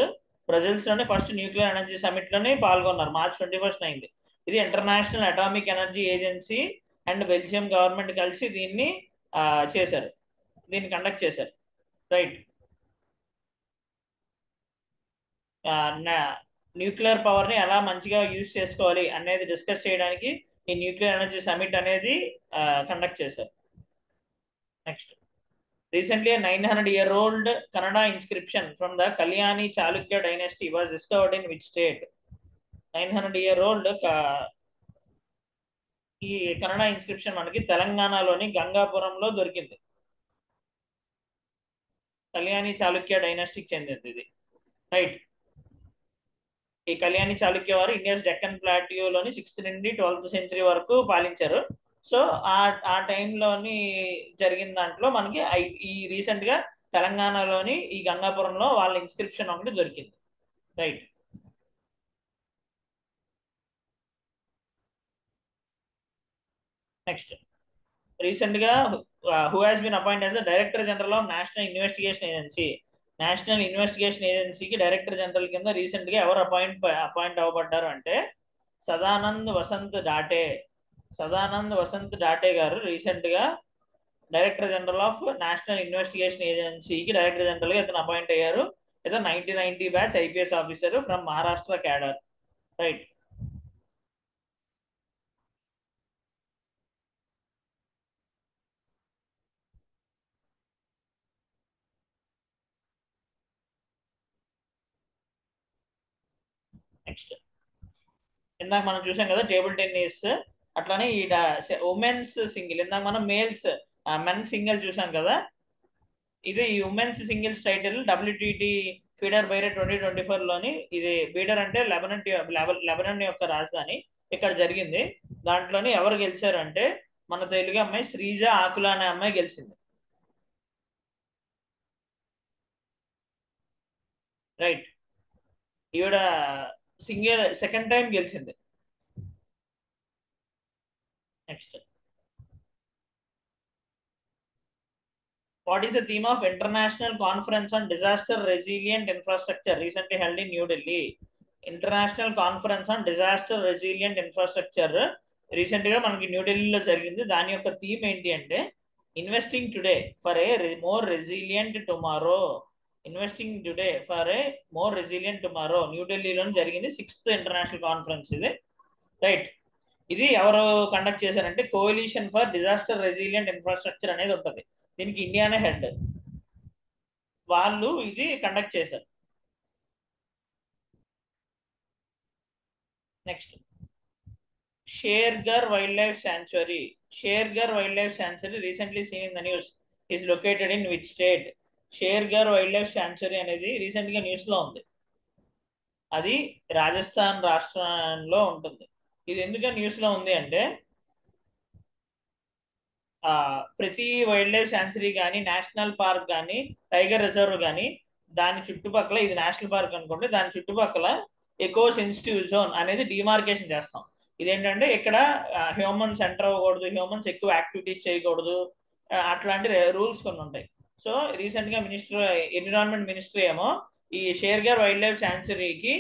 బ్రజిల్స్ లోనే ఫస్ట్ న్యూక్లియర్ ఎనర్జీ సమిట్ లోనే పాల్గొన్నారు. మార్చ్ 21 అయింది. ఇది international atomic energy agency and Belgium government కలిసి దీన్ని కండక్ట్ చేశారు. రైట్. న్యూక్లియర్ పవర్ ని ఎలా మంచిగా యూజ్ చేసుకోవాలి అనేది డిస్కస్ చేయడానికి ఈ న్యూక్లియర్ ఎనర్జీ సమిట్ అనేది కండక్ట్ చేశారు. Next, recently a 900-year-old Kannada inscription from the Kalyani Chalukya dynasty was discovered in which state? 900-year-old ఈ కన్నడ ఇన్స్క్రిప్షన్ మనకి తెలంగాణలోని గంగాపురంలో దొరికింది. కళ్యాణి చాళుక్య డైనాస్టీకి చెందింది ఇది. రైట్. ఈ కళ్యాణి చాళుక్య వారు ఇండియాస్ డెక్కన్ ప్లాట్యూలోని 6th నుండి 12th సెంచరీ వరకు పాలించారు. సో ఆ టైంలోని జరిగిన దాంట్లో మనకి ఈ రీసెంట్ గా తెలంగాణలోని ఈ గంగాపురంలో వాళ్ళ ఇన్స్క్రిప్షన్ ఒకటి దొరికింది. రైట్. నెక్స్ట్, రీసెంట్ గా who has been appointed as the Director General of National Investigation Agency. National investigation ఏజెన్సీకి డైరెక్టర్ జనరల్ కింద రీసెంట్ గా ఎవరు అపాయింట్ అవ్వబడ్డారు అంటే సదానంద్ వసంత్ డాటే గారు రీసెంట్ గా director general of national investigation ఏజెన్సీకి డైరెక్టర్ జనరల్ గా ఇతను అపాయింట్ అయ్యారు. ఇతను 1990 batch IPS officer from Maharashtra cadre. Right. Next ఇందాక మనం చూసాం కదా టేబుల్ టెన్నిస్, అట్లానే ఈ ఉమెన్స్ సింగిల్, ఇందాక మనం మెన్ సింగిల్ చూసాం కదా, ఇది ఈ women's singles title WTT feeder Beirut 2024 లోని, ఇది బీడర్ అంటే లెబనాన్ యొక్క రాజధాని, ఇక్కడ జరిగింది. దాంట్లోని ఎవరు గెలిచారు అంటే మన తెలుగు అమ్మాయి శ్రీజ ఆకుల అనే అమ్మాయి గెలిచింది. రైట్. ఈవిడ సెకండ్ టైం గెలిచింది. Next, what is the theme of International Conference on Disaster Resilient Infrastructure recently held in New Delhi? International Conference on Disaster Resilient Infrastructure recent గా మనకి న్యూఢిల్లీలో జరిగింది. దాని యొక్క థీమ్ ఏంటి అంటే investing today for a more resilient tomorrow. Investing today for a more resilient tomorrow న్యూఢిల్లీలో జరిగింది. 6th ఇంటర్నేషనల్ కాన్ఫరెన్స్ ఇది. రైట్. ఇది ఎవరు కండక్ట్ చేశారంటే coalition for disaster resilient infrastructure అనేది ఉంటుంది. దీనికి ఇండియానే హెడ్. వాళ్ళు ఇది కండక్ట్ చేశారు. Next, Shergarh wildlife sanctuary. Shergarh wildlife sanctuary recently seen in the news is located in which state? Shergarh wildlife sanctuary అనేది రీసెంట్ గా న్యూస్ లో ఉంది. అది రాజస్థాన్ రాష్ట్రంలో ఉంటుంది. ఇది ఎందుకు న్యూస్ లో ఉంది అంటే ప్రతి వైల్డ్ లైఫ్ శాంచురీ కానీ, నేషనల్ పార్క్ కానీ, టైగర్ రిజర్వ్ కానీ, దాని చుట్టుపక్కల, ఇది నేషనల్ పార్క్ అనుకోండి, దాని చుట్టుపక్కల ఎకో సెన్సిటివ్ జోన్ అనేది డిమార్కేషన్ చేస్తాం. ఇదేంటంటే ఇక్కడ హ్యూమన్స్ ఎంటర్ అవ్వకూడదు, హ్యూమన్స్ ఎక్కువ యాక్టివిటీస్ చేయకూడదు, అట్లాంటి రూల్స్ కొన్ని ఉంటాయి. సో రీసెంట్ గా ఎన్విరాన్మెంట్ మినిస్ట్రీ ఏమో ఈ షేర్ఘర్ వైల్డ్ లైఫ్ శాంచురీకి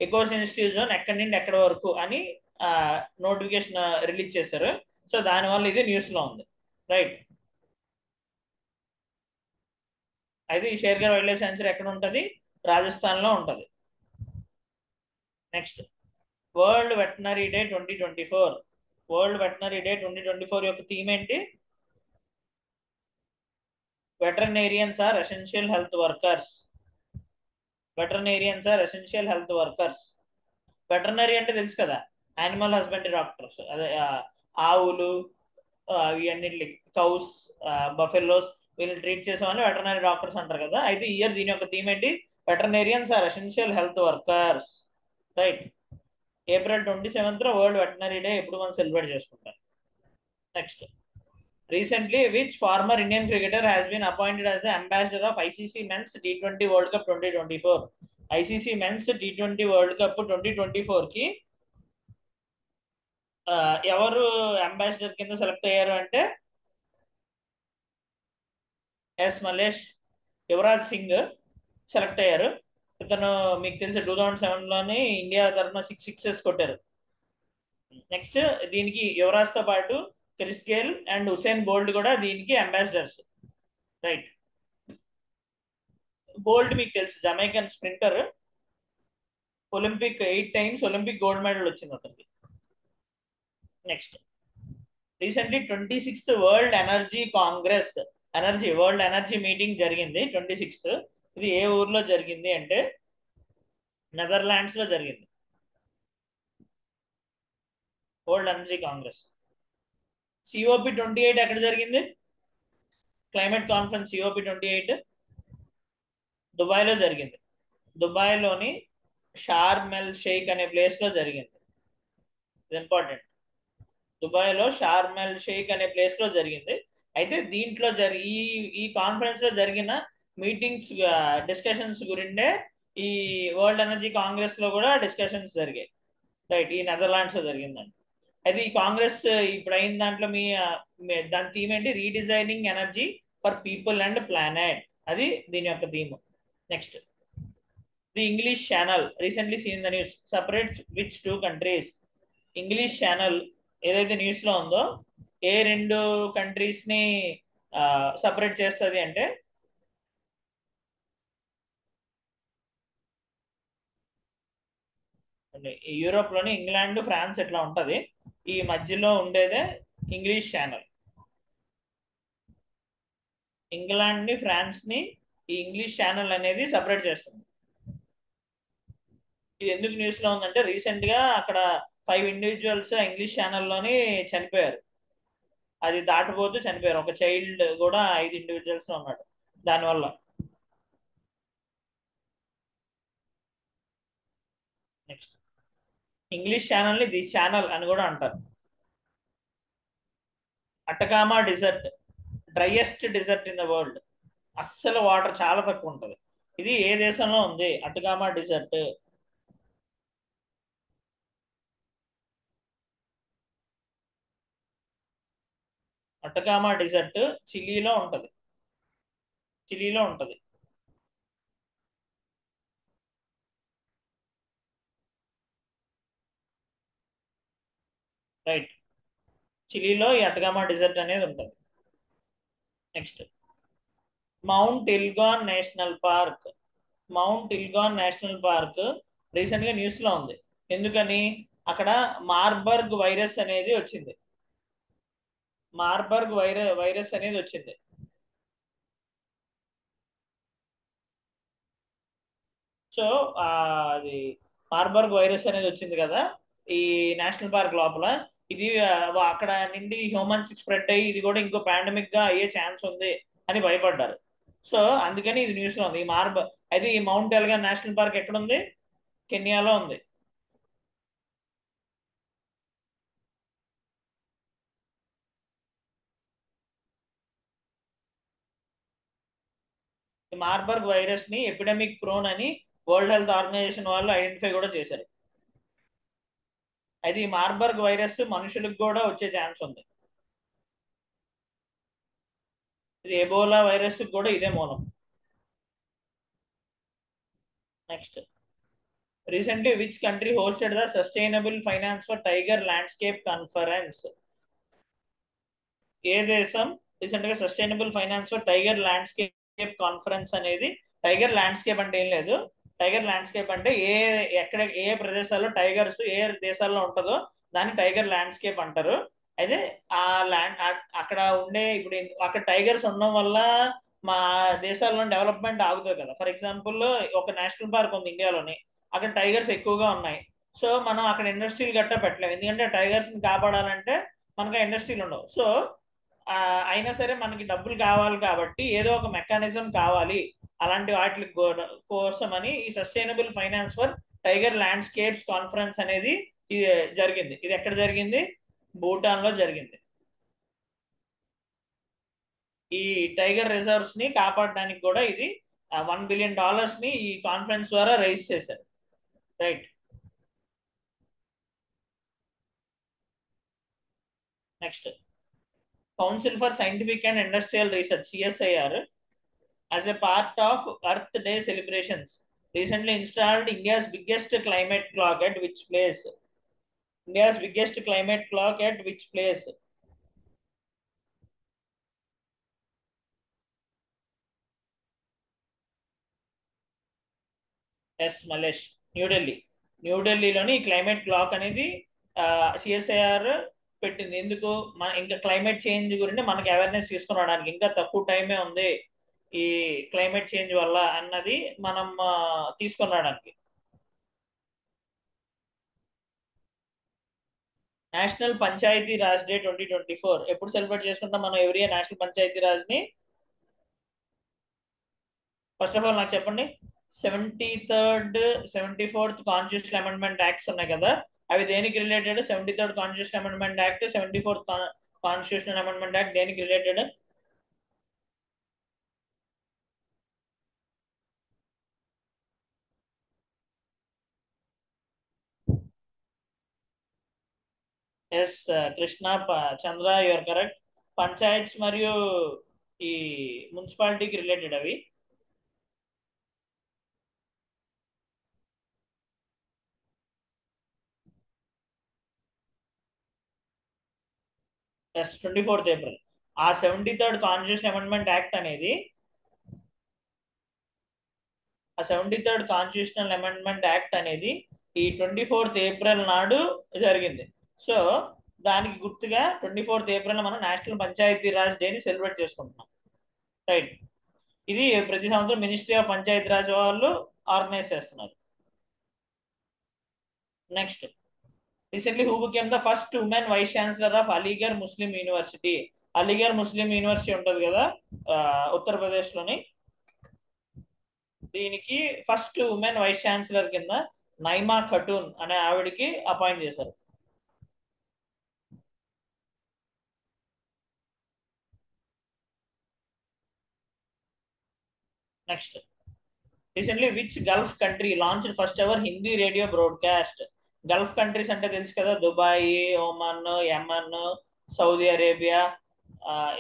ఎకో సెన్సిటివ్ జోన్ ఎక్కడి నుండి ఎక్కడి వరకు అని నోటిఫికేషన్ రిలీజ్ చేశారు. సో దానివల్ల ఇది న్యూస్ లో ఉంది. రైట్. అయితే ఈ షేర్ఘర్ వైల్డ్ లైఫ్ శాంచురీ ఎక్కడ ఉంటుంది? రాజస్థాన్ లో ఉంటుంది. Next, world veterinary day 2024. World veterinary day 2024 యొక్క థీమ్ ఏంటి? Veterinarians are essential health workers. Veterinarians are essential health workers. Veterinary అంటే తెలుసు కదా, యానిమల్ హస్బెండరీ డాక్టర్స్. అదే ఆవులు, ఇవన్నీ కౌస్, బఫెలోస్, వీళ్ళని ట్రీట్ చేసేవాళ్ళని వెటర్నరీ డాక్టర్స్ అంటారు కదా. అయితే ఇయర్ దీని యొక్క థీమ్ ఏంటి? Veterinarians are essential health workers. Right. April 27th world veterinary day ఎప్పుడు మనం సెలబ్రేట్ చేసుకుంటాం. Next, recently which former Indian cricketer has been appointed as the ambassador of ICC men's T20 world cup 2024. ICC men's T20 world cup 2024 కి ఎవరు అంబాసిడర్ కింద సెలెక్ట్ అయ్యారు అంటే మలేష్ యువరాజ్ సింగ్ సెలెక్ట్ అయ్యారు. ఇతను మీకు తెలిసి 2007లోని ఇండియా తరఫున 6 సిక్సెస్ కొట్టారు. నెక్స్ట్, దీనికి యువరాజ్ తో పాటు Chris Gayle and Usain Bolt కూడా దీనికి అంబాసిడర్స్. రైట్. బోల్ట్ మీకు తెలుసు, Jamaican sprinter, Olympic 8 times Olympic gold medal వచ్చింది అతనికి. Next, recently 26th world energy congress, world energy meeting జరిగింది 26th. ఇది ఏ ఊర్లో జరిగింది అంటే నెదర్లాండ్స్ లో జరిగింది. World energy Congress. COP28 ఎక్కడ జరిగింది? క్లైమేట్ కాన్ఫరెన్స్ COP28 దుబాయ్లో జరిగింది. దుబాయ్లోని షార్మ్ ఎల్ షేక్ అనే ప్లేస్ లో జరిగింది. ఇది ఇంపార్టెంట్. దుబాయ్లో షార్మ్ ఎల్ షేక్ అనే ప్లేస్ లో జరిగింది. అయితే దీంట్లో ఈ కాన్ఫరెన్స్ లో జరిగిన మీటింగ్స్, డిస్కషన్స్ గురిండే ఈ వరల్డ్ ఎనర్జీ కాంగ్రెస్ లో కూడా డిస్కషన్స్ జరిగాయి. రైట్. ఈ నెదర్లాండ్స్ లో జరిగిందండి. అయితే ఈ కాంగ్రెస్ ఇప్పుడు అయిన దాంట్లో దాని థీమ్ ఏంటి? Redesigning energy for people and planet. అది దీని యొక్క theme. Next, the English channel recently seen the news separates which two countries. English channel ఏదైతే న్యూస్ లో ఉందో ఏ రెండు కంట్రీస్ ని సపరేట్ చేస్తుంది అంటే, యూరోప్ లోని ఇంగ్లాండ్ ఫ్రాన్స్ ఎట్లా ఉంటది, ఈ మధ్యలో ఉండేదే ఇంగ్లీష్ ఛానల్. ఇంగ్లాండ్ ని ఫ్రాన్స్ ని ఈ ఇంగ్లీష్ ఛానల్ అనేది సపరేట్ చేస్తుంది. ఇది ఎందుకు న్యూస్ లో ఉందంటే, రీసెంట్ గా అక్కడ 5 ఇండివిజువల్స్ ఇంగ్లీష్ ఛానల్లోని చనిపోయారు. అది దాటిపోతూ చనిపోయారు. ఒక చైల్డ్ కూడా 5 ఇండివిజువల్స్ లో ఉన్నాడు దానివల్ల. నెక్స్ట్, ఇంగ్లీష్ ఛానల్ ని ది ఛానల్ అని కూడా అంటారు. Atacama desert, driest desert in the world. అస్సలు వాటర్ చాలా తక్కువ ఉంటుంది. ఇది ఏ దేశంలో ఉంది? Atacama desert. అటకామా డిజర్ట్ చిలీలో ఉంటది. చిలీలో ఉంటది. రైట్, చిలీలో ఈ అటకామా డిజర్ట్ అనేది ఉంటుంది. Next, mount Elgon national park. Mount Elgon national park recent గా న్యూస్ లో ఉంది. ఎందుకని? అక్కడ మార్బర్గ్ వైరస్ అనేది వచ్చింది. మార్బర్గ్ వైరస్ అనేది వచ్చింది. సో అది మార్బర్గ్ వైరస్ అనేది వచ్చింది కదా ఈ నేషనల్ పార్క్ లోపల. ఇది అక్కడ నుండి హ్యూమన్స్ స్ప్రెడ్ అయ్యి ఇది కూడా ఇంకో పాండమిక్ గా అయ్యే ఛాన్స్ ఉంది అని భయపడ్డారు. సో అందుకని ఇది న్యూస్ లో ఉంది. అయితే ఈ మౌంట్ ఎల్గాన్ నేషనల్ పార్క్ ఎక్కడ ఉంది? కెన్యాలో ఉంది. ఈ మార్బర్గ్ వైరస్ ని ఎపిడమిక్ ప్రోన్ అని వరల్డ్ హెల్త్ ఆర్గనైజేషన్ వాళ్ళు ఐడెంటిఫై కూడా చేశారు. అయితే ఈ మార్బర్గ్ వైరస్ మనుషులకు కూడా వచ్చే ఛాన్స్ ఉంది. ఇది ఎబోలా వైరస్ కూడా ఇదే మూలం. Next, recently which country hosted the sustainable finance for tiger landscape conference. ఏ దేశం రీసెంట్ గా sustainable finance for tiger landscape conference అనేది? టైగర్ ల్యాండ్స్కేప్ అంటే ఏం లేదు. టైగర్ ల్యాండ్స్కేప్ అంటే ఏ ప్రదేశాల్లో టైగర్స్ ఏ దేశాల్లో ఉంటుందో దాన్ని టైగర్ ల్యాండ్స్కేప్ అంటారు. అయితే ఆ ల్యాండ్ అక్కడ ఉండే ఇప్పుడు అక్కడ టైగర్స్ ఉండడం వల్ల మా దేశాల్లో డెవలప్మెంట్ ఆగుతుంది కదా. ఫర్ ఎగ్జాంపుల్, ఒక నేషనల్ పార్క్ ఉంది ఇండియాలోని, అక్కడ టైగర్స్ ఎక్కువగా ఉన్నాయి. సో మనం అక్కడ ఇండస్ట్రీలు గట్టా పెట్టలేము, ఎందుకంటే టైగర్స్ ని కాపాడాలంటే మనకు ఇండస్ట్రీలు ఉండవు. సో అయినా సరే మనకి డబ్బులు కావాలి కాబట్టి ఏదో ఒక మెకానిజం కావాలి అలాంటి వాటి కోసమని ఈ sustainable finance for tiger landscapes conference అనేది జరిగింది. ఇది ఎక్కడ జరిగింది? భూటాన్ లో జరిగింది. ఈ టైగర్ రిజర్వ్స్ ని కాపాడడానికి కూడా ఇది $1 బిలియన్ ని ఈ కాన్ఫరెన్స్ ద్వారా రైజ్ చేశారు. Right. Next, council for scientific and industrial research CSIR as a part of Earth Day celebrations recently installed India's biggest climate clock at which place? India's biggest climate clock at which place? Yes Mallesh, New Delhi. న్యూఢిల్లీలోని క్లైమేట్ క్లాక్ అనేది CSIR పెట్టింది. ఎందుకు? ఇంకా క్లైమేట్ చేంజ్ గురించి మనకి అవేర్నెస్ తీసుకురావడానికి. ఇంకా తక్కువ టైమే ఉంది ఈ క్లైమేట్ చేంజ్ వల్ల అన్నది మనం తీసుకొని రావడానికి. నేషనల్ పంచాయతీ రాజ్ డే 2024 ఎప్పుడు సెలబ్రేట్ చేసుకుంటాం మనం every year national panchayati raj ని? ఫస్ట్ ఆఫ్ ఆల్ నాకు చెప్పండి. 73rd 74th constitution amendment acts ఉన్నాయి కదా, అవి దేనికి related? 73rd constitution amendment act, 74th constitution amendment act దేనికి related? Yes Krishna Chandra your correct. Panchayats మరియు ఈ మున్సిపాలిటీకి రిలేటెడ్ అవి. Yes 24th April. ఆ 73rd కాన్స్టిట్యూషన్ అమెండ్మెంట్ యాక్ట్ అనేది, ఆ 73rd కాన్స్టిట్యూషనల్ అమెండ్మెంట్ యాక్ట్ అనేది ఈ 24th ఏప్రిల్ నాడు జరిగింది. సో దానికి గుర్తుగా 24th ఏప్రిల్ మనం నేషనల్ పంచాయతీ రాజ్ డేని సెలబ్రేట్ చేసుకుంటున్నాం. రైట్. ఇది ప్రతి సంవత్సరం మినిస్ట్రీ ఆఫ్ పంచాయతీ రాజ్ వాళ్ళు ఆర్గనైజ్ చేస్తున్నారు. Next, recently who became the first women vice chancellor of Aligarh Muslim University. Aligarh Muslim University ఉంటుంది కదా ఉత్తరప్రదేశ్ లోని, దీనికి ఫస్ట్ ఉమెన్ వైస్ ఛాన్సలర్ కింద నైమా ఖటూన్ అనే ఆవిడికి అపాయింట్ చేశారు. Next, recently which gulf country launch first ever Hindi radio broadcast. Gulf countries అంటే తెలుసు కదా, Dubai, Oman, Yemen, Saudi Arabia,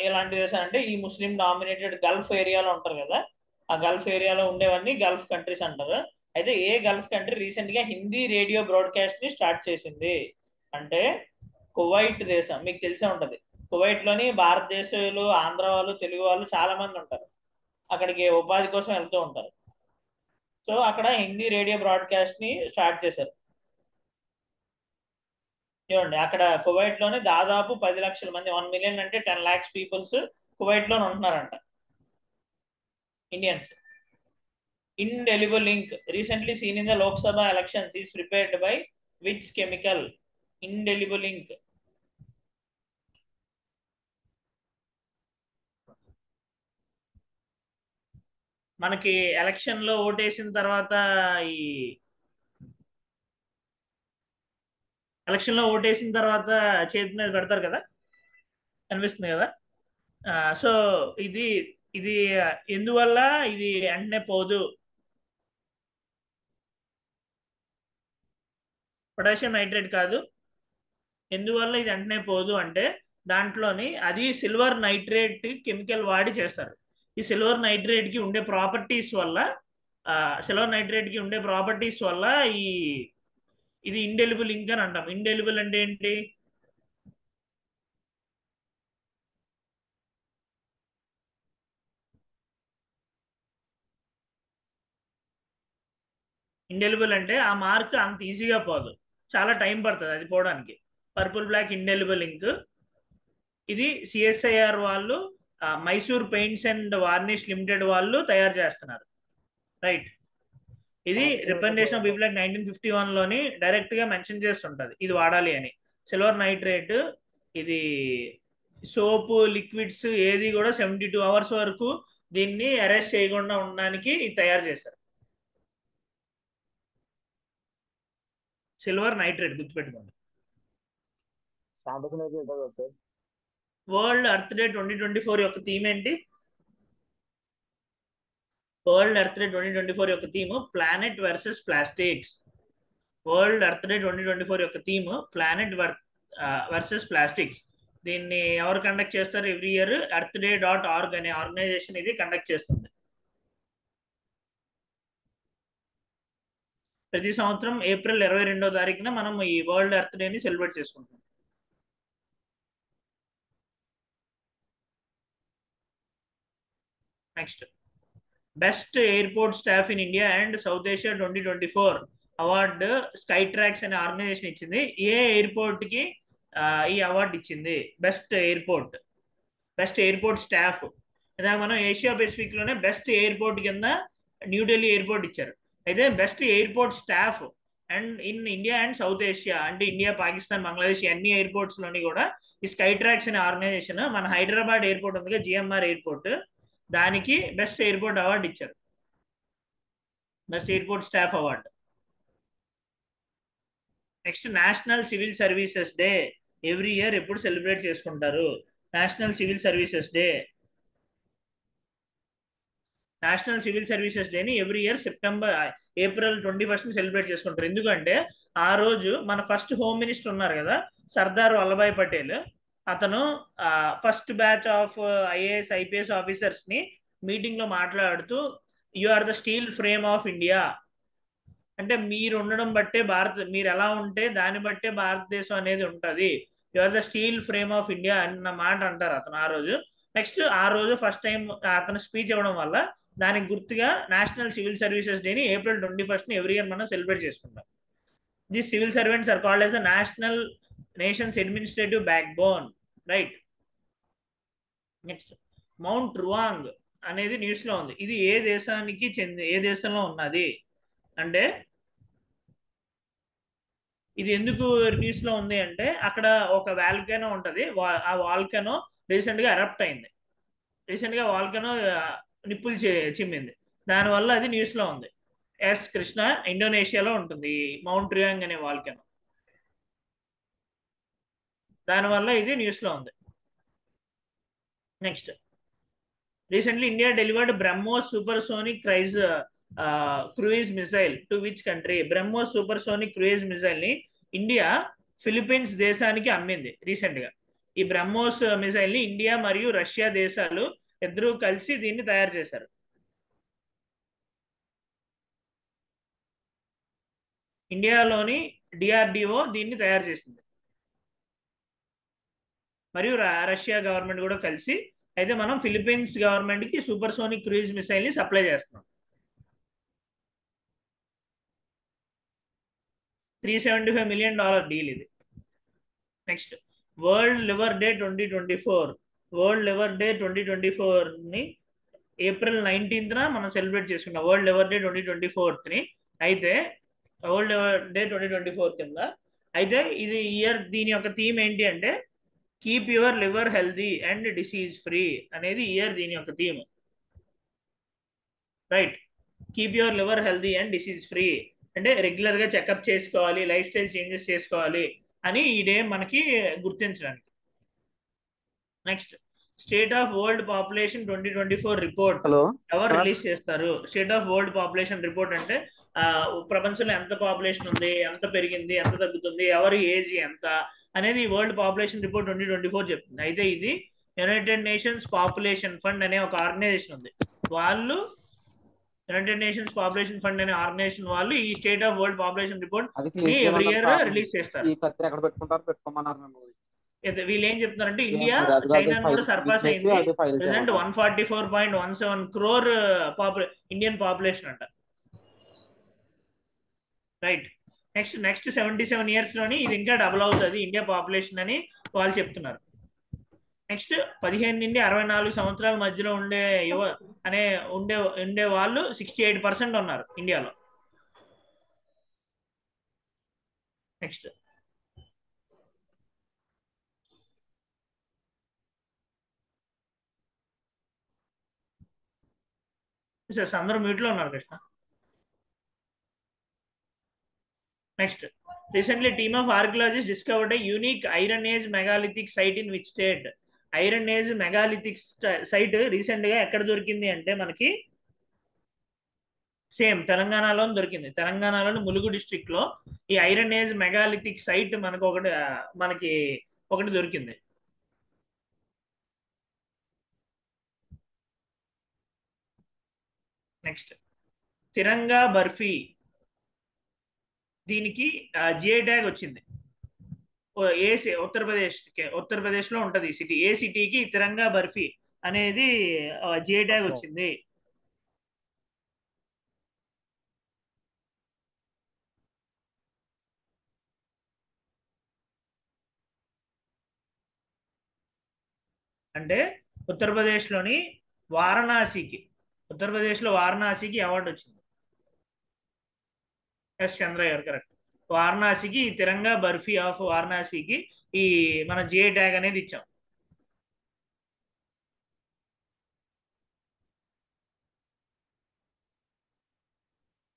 ఇలాంటి దేశాలు. అంటే ఈ ముస్లిం డామినేటెడ్ గల్ఫ్ ఏరియాలో ఉంటారు కదా, ఆ గల్ఫ్ ఏరియాలో ఉండేవన్నీ గల్ఫ్ కంట్రీస్ అంటారు. అయితే ఏ గల్ఫ్ కంట్రీ రీసెంట్ గా హిందీ రేడియో బ్రాడ్కాస్ట్ ని స్టార్ట్ చేసింది అంటే కువైట్ దేశం. మీకు తెలిసే ఉంటది, కువైట్ లోని భారతదేశాలు, ఆంధ్ర వాళ్ళు, తెలుగు వాళ్ళు చాలా మంది ఉంటారు. అక్కడికి ఉపాధి కోసం వెళ్తూ ఉంటారు. సో అక్కడ హిందీ రేడియో బ్రాడ్కాస్ట్ ని స్టార్ట్ చేశారు. చూడండి, అక్కడ కువైట్ లోనే దాదాపు 10 లక్షల మంది, 1 మిలియన్ అంటే 10 lakhs పీపుల్స్ కువైట్ లోనే ఉంటున్నారంట, Indians. Indelible ink recently seen in the Lok Sabha elections is prepared by which chemical? Indelible ink. మనకి ఎలక్షన్ లో ఓటేసిన తర్వాత ఈ ఎలక్షన్ లో ఓటేసిన తర్వాత చేతి మీద పెడతారు కదా, కనిపిస్తుంది కదా. సో ఇది ఇది ఎందువల్ల ఇది వెంటనే పోదు? పొటాషియం నైట్రేట్ కాదు. ఎందువల్ల ఇది వెంటనే పోదు అంటే దాంట్లోని అది సిల్వర్ నైట్రేట్ కెమికల్ వాడి చేస్తారు. ఈ సిల్వర్ నైట్రేట్ కి ఉండే ప్రాపర్టీస్ వల్ల, సిల్వర్ నైట్రేట్ కి ఉండే ప్రాపర్టీస్ వల్ల ఈ ఇది ఇండెలిబుల్ ఇంక్ అని అంటాం. ఇండెలిబుల్ అంటే ఏంటి? ఇండెలిబుల్ అంటే ఆ మార్క్ అంత ఈజీగా పోదు, చాలా టైం పడుతుంది అది పోవడానికి. Purple black indelible ink. ఇది సిఎస్ఐఆర్ వాళ్ళు, Mysore paints and varnish limited వాళ్ళు తయారు చేస్తున్నారు. రైట్. ఇది రిప్రజెంటేషన్ ఆఫ్ పీపుల్ యాక్ట్ 1951 లోని డైరెక్ట్ గా మెన్షన్ చేస్తుంటది ఇది వాడాలి అని. సిల్వర్ నైట్రేట్ ఇది సోపు, లిక్విడ్స్ ఏది కూడా 72 hours వరకు దీన్ని అరెస్ట్ చేయకుండా ఉండడానికి ఇది తయారు చేశారు. సిల్వర్ నైట్రేట్ గుర్తుపెట్టుకోండి. వరల్డ్ ఎర్త్ డే 2024 యొక్క థీమ్ ఏంటి? వరల్డ్ ఎర్త్ డే 2024 యొక్క theme planet versus plastics. World earth day 2024 యొక్క థీమ్ ప్లానెట్ వర్సెస్ ప్లాస్టిక్స్. దీన్ని ఎవరు కండక్ట్ చేస్తారు? ఎవ్రీ ఇయర్ earthday.org అనే ఆర్గనైజేషన్ ఇది కండక్ట్ చేస్తుంది. ప్రతి సంవత్సరం ఏప్రిల్ 22వ తారీఖున మనం ఈ వరల్డ్ ఎర్త్ డేని సెలబ్రేట్ చేసుకుంటాం. Next, best airport staff in India and South Asia 2024 award Skytrax అనే ఆర్గనైజేషన్ ఇచ్చింది. ఏ ఎయిర్పోర్ట్ కి ఈ అవార్డు ఇచ్చింది? Best airport staff. ఇలా మనం ఏషియా పెసిఫిక్ లోనే బెస్ట్ ఎయిర్పోర్ట్ కింద న్యూఢిల్లీ ఎయిర్పోర్ట్ ఇచ్చారు. అయితే best airport staff and in India and South Asia అంటే ఇండియా, పాకిస్తాన్, బంగ్లాదేశ్ అన్ని ఎయిర్పోర్ట్స్ లోని కూడా ఈ స్కై ట్రాక్స్ అనే ఆర్గనైజేషన్ మన హైదరాబాద్ ఎయిర్పోర్ట్ ఉందిగా, జిఎంఆర్ ఎయిర్పోర్ట్, దానికి బెస్ట్ ఎయిర్పోర్ట్ అవార్డు ఇచ్చారు, best airport staff award. Next, national civil services day every year ఎప్పుడు సెలబ్రేట్ చేసుకుంటారు? National civil services day. National civil services డేని ఎవ్రీ ఇయర్ ఏప్రిల్ 21 సెలబ్రేట్ చేసుకుంటారు. ఎందుకంటే ఆ రోజు మన ఫస్ట్ హోమ్ మినిస్టర్ ఉన్నారు కదా, సర్దార్ వల్లభాయ్ పటేల్. అతను first batch of IAS IPS officers ని మీటింగ్ లో మాట్లాడుతూ, you are the steel frame of India, అంటే మీరు ఉండడం బట్టే మీరు ఎలా ఉంటే దాన్ని బట్టే భారతదేశం అనేది ఉంటది, you are the steel frame of India అన్న మాట అంటారు అతను ఆ రోజు. నెక్స్ట్ ఆ రోజు ఫస్ట్ టైం అతను స్పీచ్ ఇవ్వడం వల్ల దానికి గుర్తుగా నేషనల్ సివిల్ సర్వీసెస్ డేని April 21 ఎవ్రీ ఇయర్ మనం సెలబ్రేట్ చేసుకుంటాం. This civil servants are called as the national nations administrative backbone, right. Next mount Ruang అనేది న్యూస్ లో ఉంది. ఇది ఏ దేశానికి ఏ దేశంలో ఉన్నది అంటే, ఇది ఎందుకు న్యూస్ లో ఉంది అంటే, అక్కడ ఒక వాల్కనో ఉంటది, ఆ వాల్కనో రీసెంట్ గా ఎరప్ట్ అయింది. రీసెంట్ గా వాల్కనో నిప్పులు చిమ్మింది, దానివల్ల అది న్యూస్ లో ఉంది. ఎస్ కృష్ణ, ఇండోనేషియాలో ఉంటుంది మౌంట్ రియాంగ్ అనే వాల్కనో, దానివల్ల ఇది న్యూస్ లో ఉంది. Next recently India delivered BrahMos supersonic cruise missile to which country? BrahMos supersonic cruise missile ని ఇండియా ఫిలిప్పీన్స్ దేశానికి అమ్మింది రీసెంట్ గా. ఈ బ్రహ్మోస్ మిసైల్ ని ఇండియా మరియు రష్యా దేశాలు ఇద్దరూ కలిసి దీన్ని తయారు చేశారు. ఇండియాలోని డిఆర్డిఓ దీన్ని తయారు చేసింది, మరియు రష్యా గవర్నమెంట్ కూడా కలిసి. అయితే మనం ఫిలిప్పీన్స్ గవర్నమెంట్ కి సూపర్సోనిక్ క్రూయిజ్ మిసైల్ ని సప్లై చేస్తున్నాం. $375 million డీల్ ఇది. Next world liver day 2024. World liver day 2024 ని April 19th మనం సెలబ్రేట్ చేసుకున్నాం, వరల్డ్ లివర్ డే 2024 ని. అయితే వరల్డ్ లివర్ డే 2024 కింద అయితే ఇది ఇయర్ దీని యొక్క థీమ్ ఏంటి అంటే, keep your liver healthy and disease free అనేది ఇయర్ దీని యొక్క థీమ్, right. Keep your liver healthy and disease free అంటే రెగ్యులర్ గా చెకప్ చేసుకోవాలి, లైఫ్ స్టైల్ చేంజెస్ చేసుకోవాలి అని ఈ డే మనకి గుర్తించడానికి. Next state of world population 2024 report hello ఎవరు రిలీజ్ చేస్తారు? State of world population report అంటే ప్రపంచంలో ఎంత పాపులేషన్ ఉంది, ఎంత పెరిగింది, ఎంత తగ్గుతుంది, ఎవరి ఏజ్ ఎంత అనేది వరల్డ్ పాపులేషన్ రిపోర్ట్ 2024 చెప్తుంది. అయితే ఇది యునైటెడ్ నేషన్స్ పాపులేషన్ ఫండ్ అనే ఒక ఆర్గనైజేషన్ ఉంది, వాళ్ళు యునైటెడ్ నేషన్స్ పాపులేషన్ ఫండ్ అనే ఆర్గనైజేషన్ వాళ్ళు ఈ state of world population report అది ని ఎవ్రీ ఇయర్ రిలీజ్ చేస్తారు. ఈ కత్తి ఎక్కడ పెట్టుకుంటారు పెట్టుకోమన్నారు మేము. వీళ్ళు ఏం చెప్తున్నారంటే, ఇండియా మరి అది కాదు, చైనాను కూడా ఫైల్ సర్పాస్ తీసేసి అయింది. అది ఫైల్ ప్రెసెంట్ చేయమన్నారు. 144.17 క్రోర్ ఇండియన్ పాపులేషన్ అంట, రైట్. నెక్స్ట్ 77 years లోని ఇది ఇంకా డబుల్ అవుతుంది ఇండియా పాపులేషన్ అని వాళ్ళు చెప్తున్నారు. నెక్స్ట్ 15 నుండి 64 సంవత్సరాల మధ్యలో ఉండే ఉండే వాళ్ళు 68% ఉన్నారు ఇండియాలో. నెక్స్ట్ సార్ అందరూ మ్యూట్ లో ఉన్నారు Krishna. Next recently team of archaeologist discovered a unique iron age megalithic site in which state? Iron age megalithic site recent గా ఎక్కడ దొరికింది అంటే మనకి సేమ్ తెలంగాణలో దొరికింది. తెలంగాణలోని ములుగు డిస్ట్రిక్ట్ లో ఈ ఐరన్ ఏజ్ మెగాలిథిక్ సైట్ మనకి ఒకటి దొరికింది. నెక్స్ట్ తిరంగా బర్ఫీ, దీనికి జిఐ ట్యాగ్ వచ్చింది. ఉత్తరప్రదేశ్ లో ఉంటది సిటీ. ఏ సిటీకి తిరంగా బర్ఫీ అనేది జిఐ ట్యాగ్ వచ్చింది? అంటే ఉత్తరప్రదేశ్లోని వారణాసికి, ఉత్తరప్రదేశ్లో వారణాసికి అవార్డు వచ్చింది. ఎస్ చంద్ర గారు కరెక్ట్. వారణాసికి తిరంగా బర్ఫీ ఆఫ్ వారణాసికి ఈ మన జిఐ ట్యాగ్ అనేది ఇచ్చాం.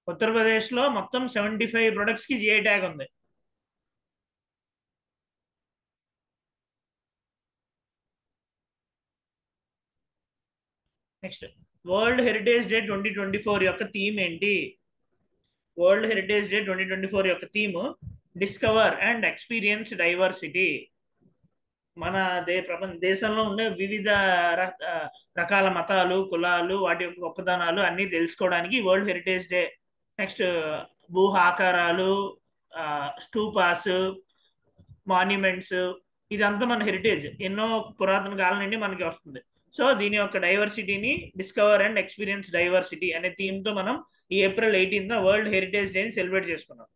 ఉత్తరప్రదేశ్లో మొత్తం 75 ప్రొడక్ట్స్ కి జిఐ ట్యాగ్ ఉంది. నెక్స్ట్ వరల్డ్ హెరిటేజ్ డే 2024 యొక్క థీమ్ ఏంటి? వరల్డ్ హెరిటేజ్ డే 2024 యొక్క theme discover and experience diversity. మన ప్రపంచ దేశంలో ఉండే వివిధ రకాల మతాలు, కులాలు, వాటి యొక్క గొప్పతనాలు అన్నీ తెలుసుకోవడానికి వరల్డ్ హెరిటేజ్ డే. నెక్స్ట్ భూ ఆకారాలు, స్టూపాస్, మాన్యుమెంట్స్, ఇదంతా మన హెరిటేజ్ ఎన్నో పురాతన కాలం నుండి మనకి వస్తుంది. సో దీని యొక్క డైవర్సిటీని డిస్కవర్ అండ్ ఎక్స్పీరియన్స్ డైవర్సిటీ అనే థీమ్తో మనం ఈ ఏప్రిల్ 18న వరల్డ్ హెరిటేజ్ డేని సెలబ్రేట్ చేసుకున్నాం.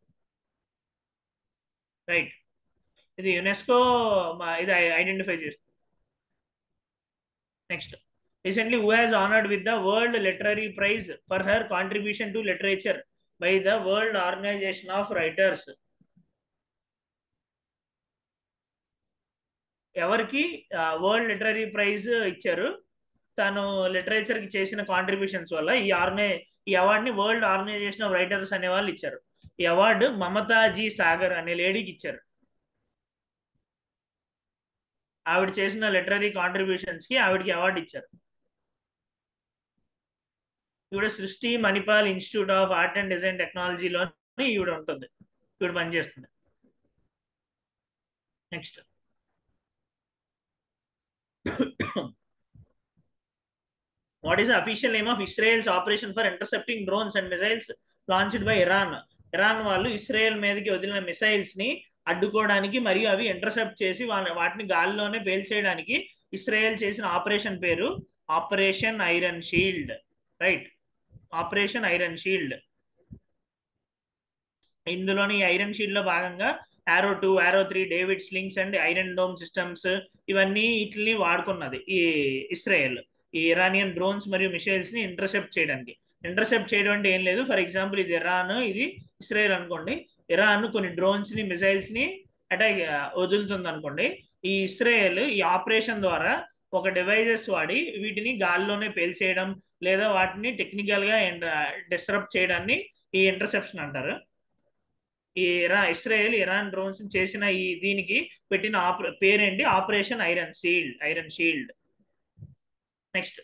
రైట్, ఇది యునెస్కో ఇది ఐడెంటిఫై చేస్తుంది. Next, recently who has honoured with the world literary prize for her contribution to literature by the world organisation of writers. ఎవరికి వరల్డ్ లిటరరీ ప్రైజ్ ఇచ్చారు? తను లిటరేచర్కి చేసిన కాంట్రిబ్యూషన్స్ వల్ల ఈ అవార్డుని వరల్డ్ ఆర్గనైజేషన్ ఆఫ్ రైటర్స్ అనే వాళ్ళు ఇచ్చారు. ఈ అవార్డు మమతాజీ సాగర్ అనే లేడీకి ఇచ్చారు. ఆవిడ చేసిన లిటరరీ కాంట్రిబ్యూషన్స్కి ఆవిడకి అవార్డు ఇచ్చారు. ఈవిడ Srishti Manipal institute of art and design టెక్నాలజీలోని ఈవిడ ఉంటుంది, ఈవిడ పనిచేస్తుంది. Next, what is the official name of Israel's operation for intercepting drones and missiles launched by Iran? Iran వాళ్ళు ఇస్రాయెల్ మీదకి వదిలిన మిసైల్స్ ని అడ్డుకోవడానికి మరియు అవి ఇంటర్సెప్ట్ చేసి వాటిని గాలిలోనే పేల్చేయడానికి ఇస్రాయెల్ చేసిన ఆపరేషన్ పేరు operation iron shield. Right, operation iron shield. ఇందులోని ఐరన్ షీల్డ్ లో భాగంగా Arrow 2, Arrow 3, David slings and iron dome systems ఇవన్నీ వీటిని వాడుకున్నది ఈ ఇస్రాయెల్ ఈ ఇరానియన్ డ్రోన్స్ మరియు మిసైల్స్ ని ఇంటర్సెప్ట్ చేయడానికి. ఇంటర్సెప్ట్ చేయడం అంటే ఏం లేదు, ఫర్ ఎగ్జాంపుల్ ఇది ఇరాన్, ఇది ఇస్రాయెల్ అనుకోండి. ఇరాన్ కొన్ని డ్రోన్స్ ని మిసైల్స్ ని అటాక్ వదులుతుంది అనుకోండి. ఈ ఇస్రాయెల్ ఈ ఆపరేషన్ ద్వారా ఒక డివైజెస్ వాడి వీటిని గాల్లోనే పేల్చేయడం లేదా వాటిని టెక్నికల్ గా డిస్టర్బ్ చేయడాన్ని ఈ ఇంటర్సెప్షన్ అంటారు. ఈ ఇస్రాయెల్ ఇరాన్ డ్రోన్స్ చేసిన ఈ దీనికి పెట్టిన పేరేంటి? Operation iron shield. Next,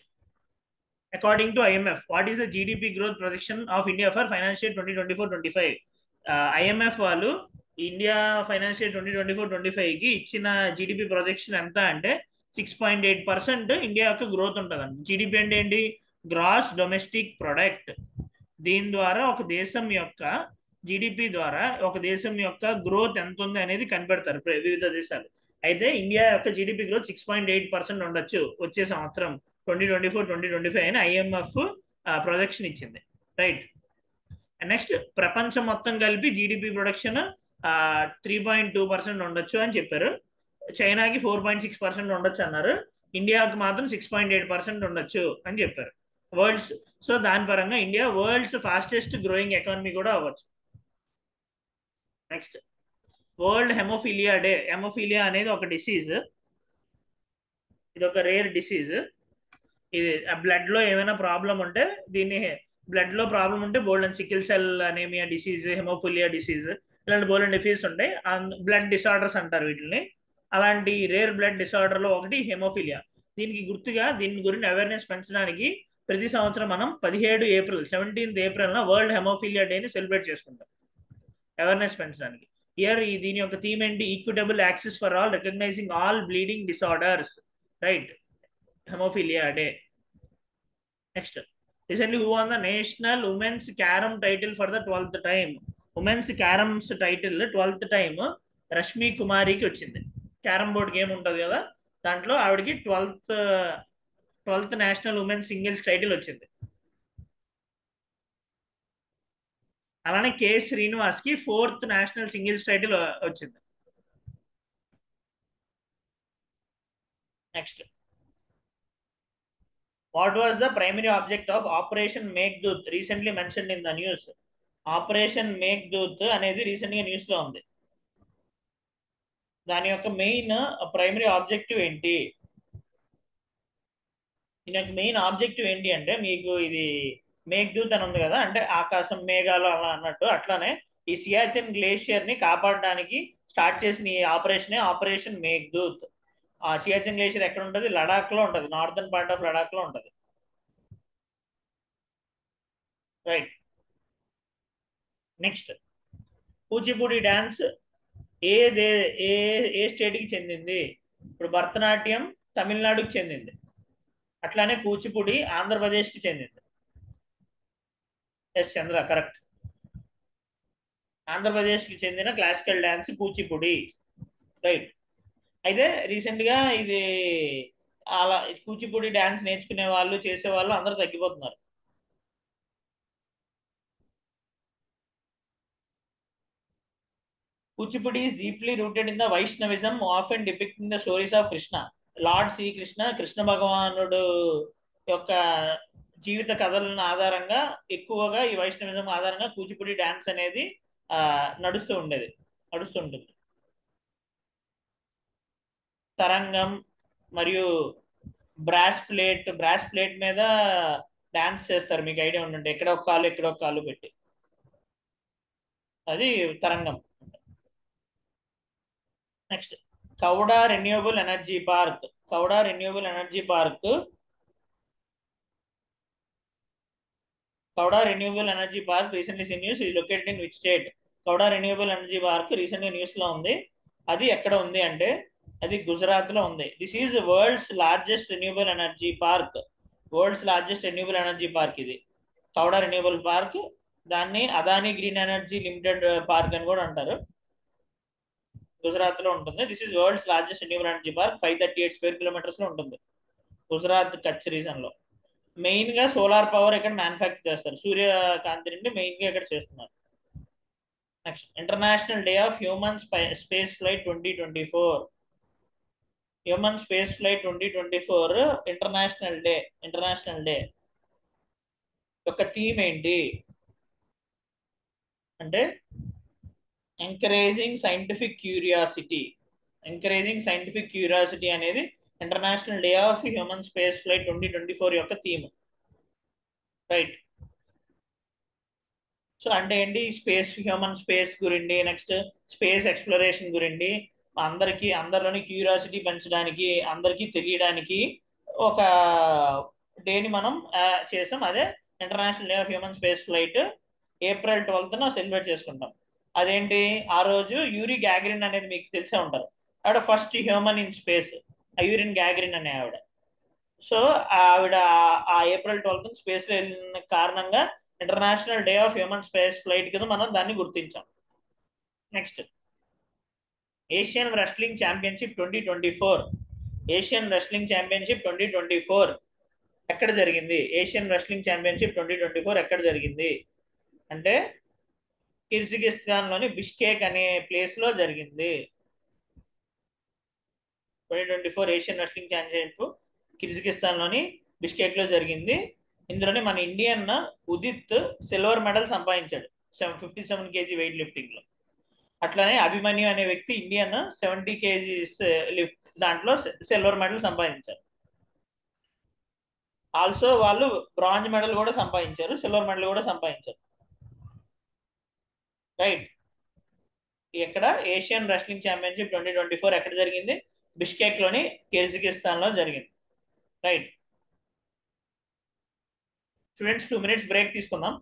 according to IMF, what is the GDP growth projection of India for financial 2024-25? IMF వాళ్ళు ఇండియా ఫైనాన్షియల్ 2024-25కి ఇచ్చిన GDP ప్రొజెక్షన్ ఎంత అంటే 6.8% ఇండియా యొక్క గ్రోత్ ఉంటుందండి. GDP అంటే ఏంటి? Gross domestic product. దీని ద్వారా ఒక దేశం యొక్క GDP ద్వారా ఒక దేశం యొక్క గ్రోత్ ఎంత ఉంది అనేది కనిపెడతారు వివిధ దేశాలు. అయితే ఇండియా యొక్క GDP గ్రోత్ 6.8% ఉండొచ్చు వచ్చే సంవత్సరం 2024-2025 అని IMF ప్రొజెక్షన్ ఇచ్చింది. రైట్, నెక్స్ట్, ప్రపంచం మొత్తం కలిపి GDP ప్రొడక్షన్ 3.2% ఉండొచ్చు అని చెప్పారు. చైనాకి 4.6% ఉండొచ్చు అన్నారు. ఇండియాకి మాత్రం 6.8% ఉండొచ్చు అని చెప్పారు. సో దాని పరంగా India world's fastest growing economy కూడా అవ్వచ్చు. Next, world hemophilia day. Hemophilia అనేది ఒక డిసీజ్, ఇది ఒక రేర్ డిసీజ్. ఇది బ్లడ్ లో ఏమైనా ప్రాబ్లం ఉంటే బ్లడ్ లో ప్రాబ్లం ఉంటే బోల్డెన్ sickle cell anaemia disease, hemophilia disease ఇలాంటి బోల్డెన్ డిసీజ్ ఉంటాయి. బ్లడ్ డిసార్డర్స్ అంటారు వీటిని. అలాంటి రేర్ బ్లడ్ డిసార్డర్ లో ఒకటి హెమోఫీలియా. దీనికి గుర్తుగా దీని గురించి అవేర్నెస్ పెంచడానికి ప్రతి సంవత్సరం మనం 17th ఏప్రిల్ వరల్డ్ హెమోఫీలియా డేని సెలబ్రేట్ చేసుకుంటాం అవేర్నెస్ పెంచడానికి. దీని యొక్క థీమ్ ఏంటి? Equitable access for all, recognising all bleeding disorders. Right, hemophilia day. Next, recently who won the national women's carrom title for the 12th time? Women's carroms title 12th time Rashmi కుమారికి వచ్చింది. క్యారమ్ బోర్డ్ గేమ్ ఉంటుంది కదా, దాంట్లో ఆవిడకి 12th national women's singles title వచ్చింది. అలానే K శ్రీనివాస్ కి 4th నేషనల్ సింగిల్స్ టైటిల్ వచ్చింది. Next, what was the primary object of operation Meghdoot recently mentioned in the news? Operation Meghdoot అనేది రీసెంట్ గా న్యూస్ లో ఉంది. దాని యొక్క మెయిన్ ప్రైమరీ ఆబ్జెక్టివ్ ఏంటి? దీని యొక్క మెయిన్ ఆబ్జెక్టివ్ ఏంటి అంటే, మీకు ఇది మేఘ్దూత్ అని ఉంది కదా, అంటే ఆకాశం మేఘాలు అలా అన్నట్టు, అట్లానే ఈ సియాచిన్ గ్లేషియర్ ని కాపాడడానికి స్టార్ట్ చేసిన ఈ ఆపరేషన్ మేఘ్దూత్. ఆ సియాచిన్ గ్లేషియర్ ఎక్కడ ఉంటుంది? లడాక్ లో ఉంటుంది, నార్థన్ పార్ట్ ఆఫ్ లడాక్ లో ఉంటుంది. రైట్, నెక్స్ట్, కూచిపూడి డాన్స్ ఏ దే ఏ ఏ స్టేట్కి చెందింది? ఇప్పుడు భరతనాట్యం తమిళనాడుకి చెందింది. అట్లానే కూచిపూడి ఆంధ్రప్రదేశ్కి చెందింది. ఎస్ చంద్ర, కరెక్ట్. ఆంధ్రప్రదేశ్కి చెందిన క్లాసికల్ డ్యాన్స్ కూచిపూడి. రైట్. అయితే రీసెంట్గా ఇది అలా కూచిపూడి డ్యాన్స్ నేర్చుకునే వాళ్ళు చేసే వాళ్ళు అందరూ తగ్గిపోతున్నారు. Kuchipudi is deeply rooted in the Vaishnavism, often depicting the stories of Krishna. Lord Shrikrishna, Krishna భగవానుడు యొక్క జీవిత కథలను ఆధారంగా ఎక్కువగా ఈ వైష్ణవిజం ఆధారంగా కూచిపూడి డ్యాన్స్ అనేది నడుస్తూ ఉండేది, నడుస్తుంటుంది. తరంగం మరియు బ్రాస్ ప్లేట్ మీద డాన్స్ చేస్తారు, మీకు ఐడియా ఉంటుంటే ఎక్కడ ఒక కాలు ఎక్కడ ఒక కాలు పెట్టి, అది తరంగం. Next Khavda renewable energy park. Khavda renewable energy park, Khavda renewable energy park recently in news is located in which state? Khavda renewable energy park రీసెంట్గా న్యూస్ లో ఉంది. అది ఎక్కడ ఉంది అంటే అది గుజరాత్ లో ఉంది. This is world's largest renewable energy park. World's largest renewable energy park ఇది కౌడా రెన్యూవబుల్ పార్క్. దాన్ని Adani green energy limited park అని కూడా అంటారు. గుజరాత్ లో ఉంటుంది. This is world's largest renewable energy park. 538 square kilometres లో ఉంటుంది, గుజరాత్ కచ్ రీజన్ లో. మెయిన్ గా సోలార్ పవర్ ఇక్కడ మ్యానుఫ్యాక్చర్ చేస్తారు, సూర్యకాంతి నుండి మెయిన్ గా ఇక్కడ చేస్తున్నారు. Next international day of human space flight 2024. Human space flight 2024 international day యొక్క థీమ్ ఏంటి అంటే encouraging scientific curiosity. Encouraging scientific curiosity అనేది international day of human space flight 2024 యొక్క థీమ్. రైట్. సో అంటే ఏంటి, స్పేస్, హ్యూమన్ స్పేస్ గురించి, నెక్స్ట్ స్పేస్ ఎక్స్ప్లోరేషన్ గురించి అందరిలోని క్యూరియాసిటీ పెంచడానికి, అందరికీ తెలియడానికి ఒక డేని మనం చేసాం. అదే international day of human space flight April 12న సెలబ్రేట్ చేసుకుంటాం. అదేంటి, ఆ రోజు యూరి గ్యాగ్రిన్ అనేది మీకు తెలిసే ఉంటారు, ఆవిడ first human in space, Yuri Gagarin అనే ఆవిడ. సో ఆవిడ ఆ ఏప్రిల్ 12th స్పేస్ లో వెళ్ళిన కారణంగా international day of human space flight కింద మనం దాన్ని గుర్తించాం. Next Asian wrestling championship 2024. Asian wrestling championship 2024 ఎక్కడ జరిగింది? ఏషియన్ రెస్లింగ్ ఛాంపియన్షిప్ 2024 ఎక్కడ జరిగింది అంటే కిర్జిగిస్తాన్ లోని బిష్కేక్ అనే ప్లేస్ లో జరిగింది. 2024 ఏషియన్ రెస్లింగ్ ఛాంపియన్షిప్ కిర్జిగిస్తాన్ లోని బిష్కేక్ లో జరిగింది. ఇందులోనే మన ఇండియన్ ఉదిత్ సిల్వర్ మెడల్ సంపాదించాడు 57 kg వెయిట్ లిఫ్టింగ్ లో. అట్లానే అభిమన్యు అనే వ్యక్తి ఇండియన్ 70 kgs లిఫ్ట్ దాంట్లో సిల్వర్ మెడల్ సంపాదించారు. ఆల్సో వాళ్ళు బ్రాంజ్ మెడల్ కూడా సంపాదించారు, సిల్వర్ మెడల్ కూడా సంపాదించారు. రైట్. ఇక్కడ ఏషియన్ రెస్లింగ్ ఛాంపియన్షిప్ 2024 ఎక్కడ జరిగింది? బిష్కేక్ లోని కిర్జిగిస్తాన్ లో జరిగింది. రైట్. స్టూడెంట్స్ 2 minutes బ్రేక్ తీసుకుందాం.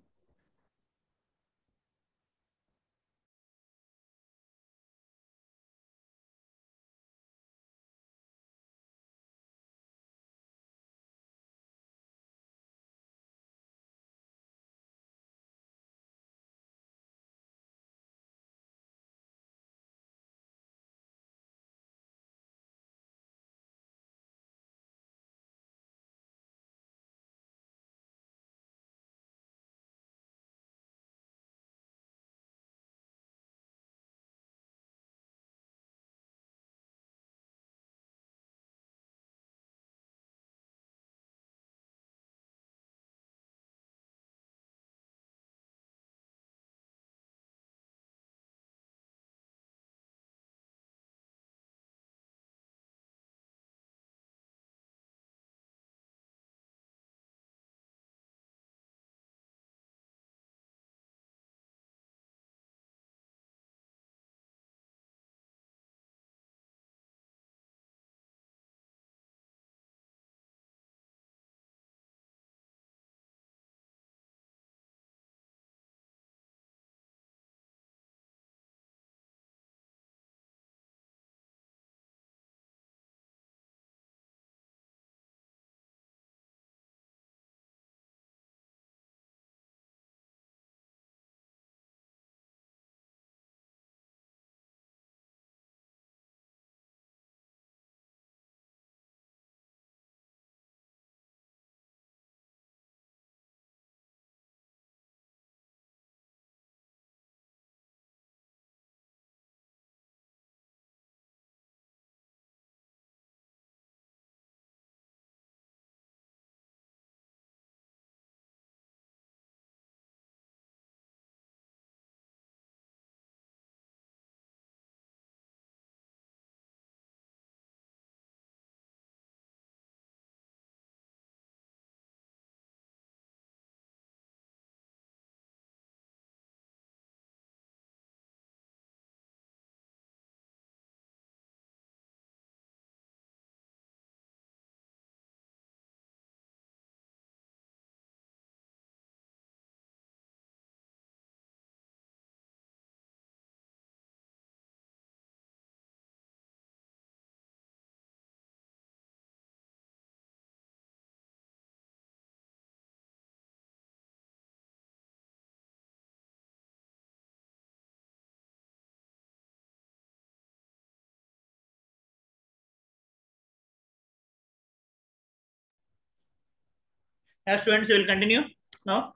Students, will continue now.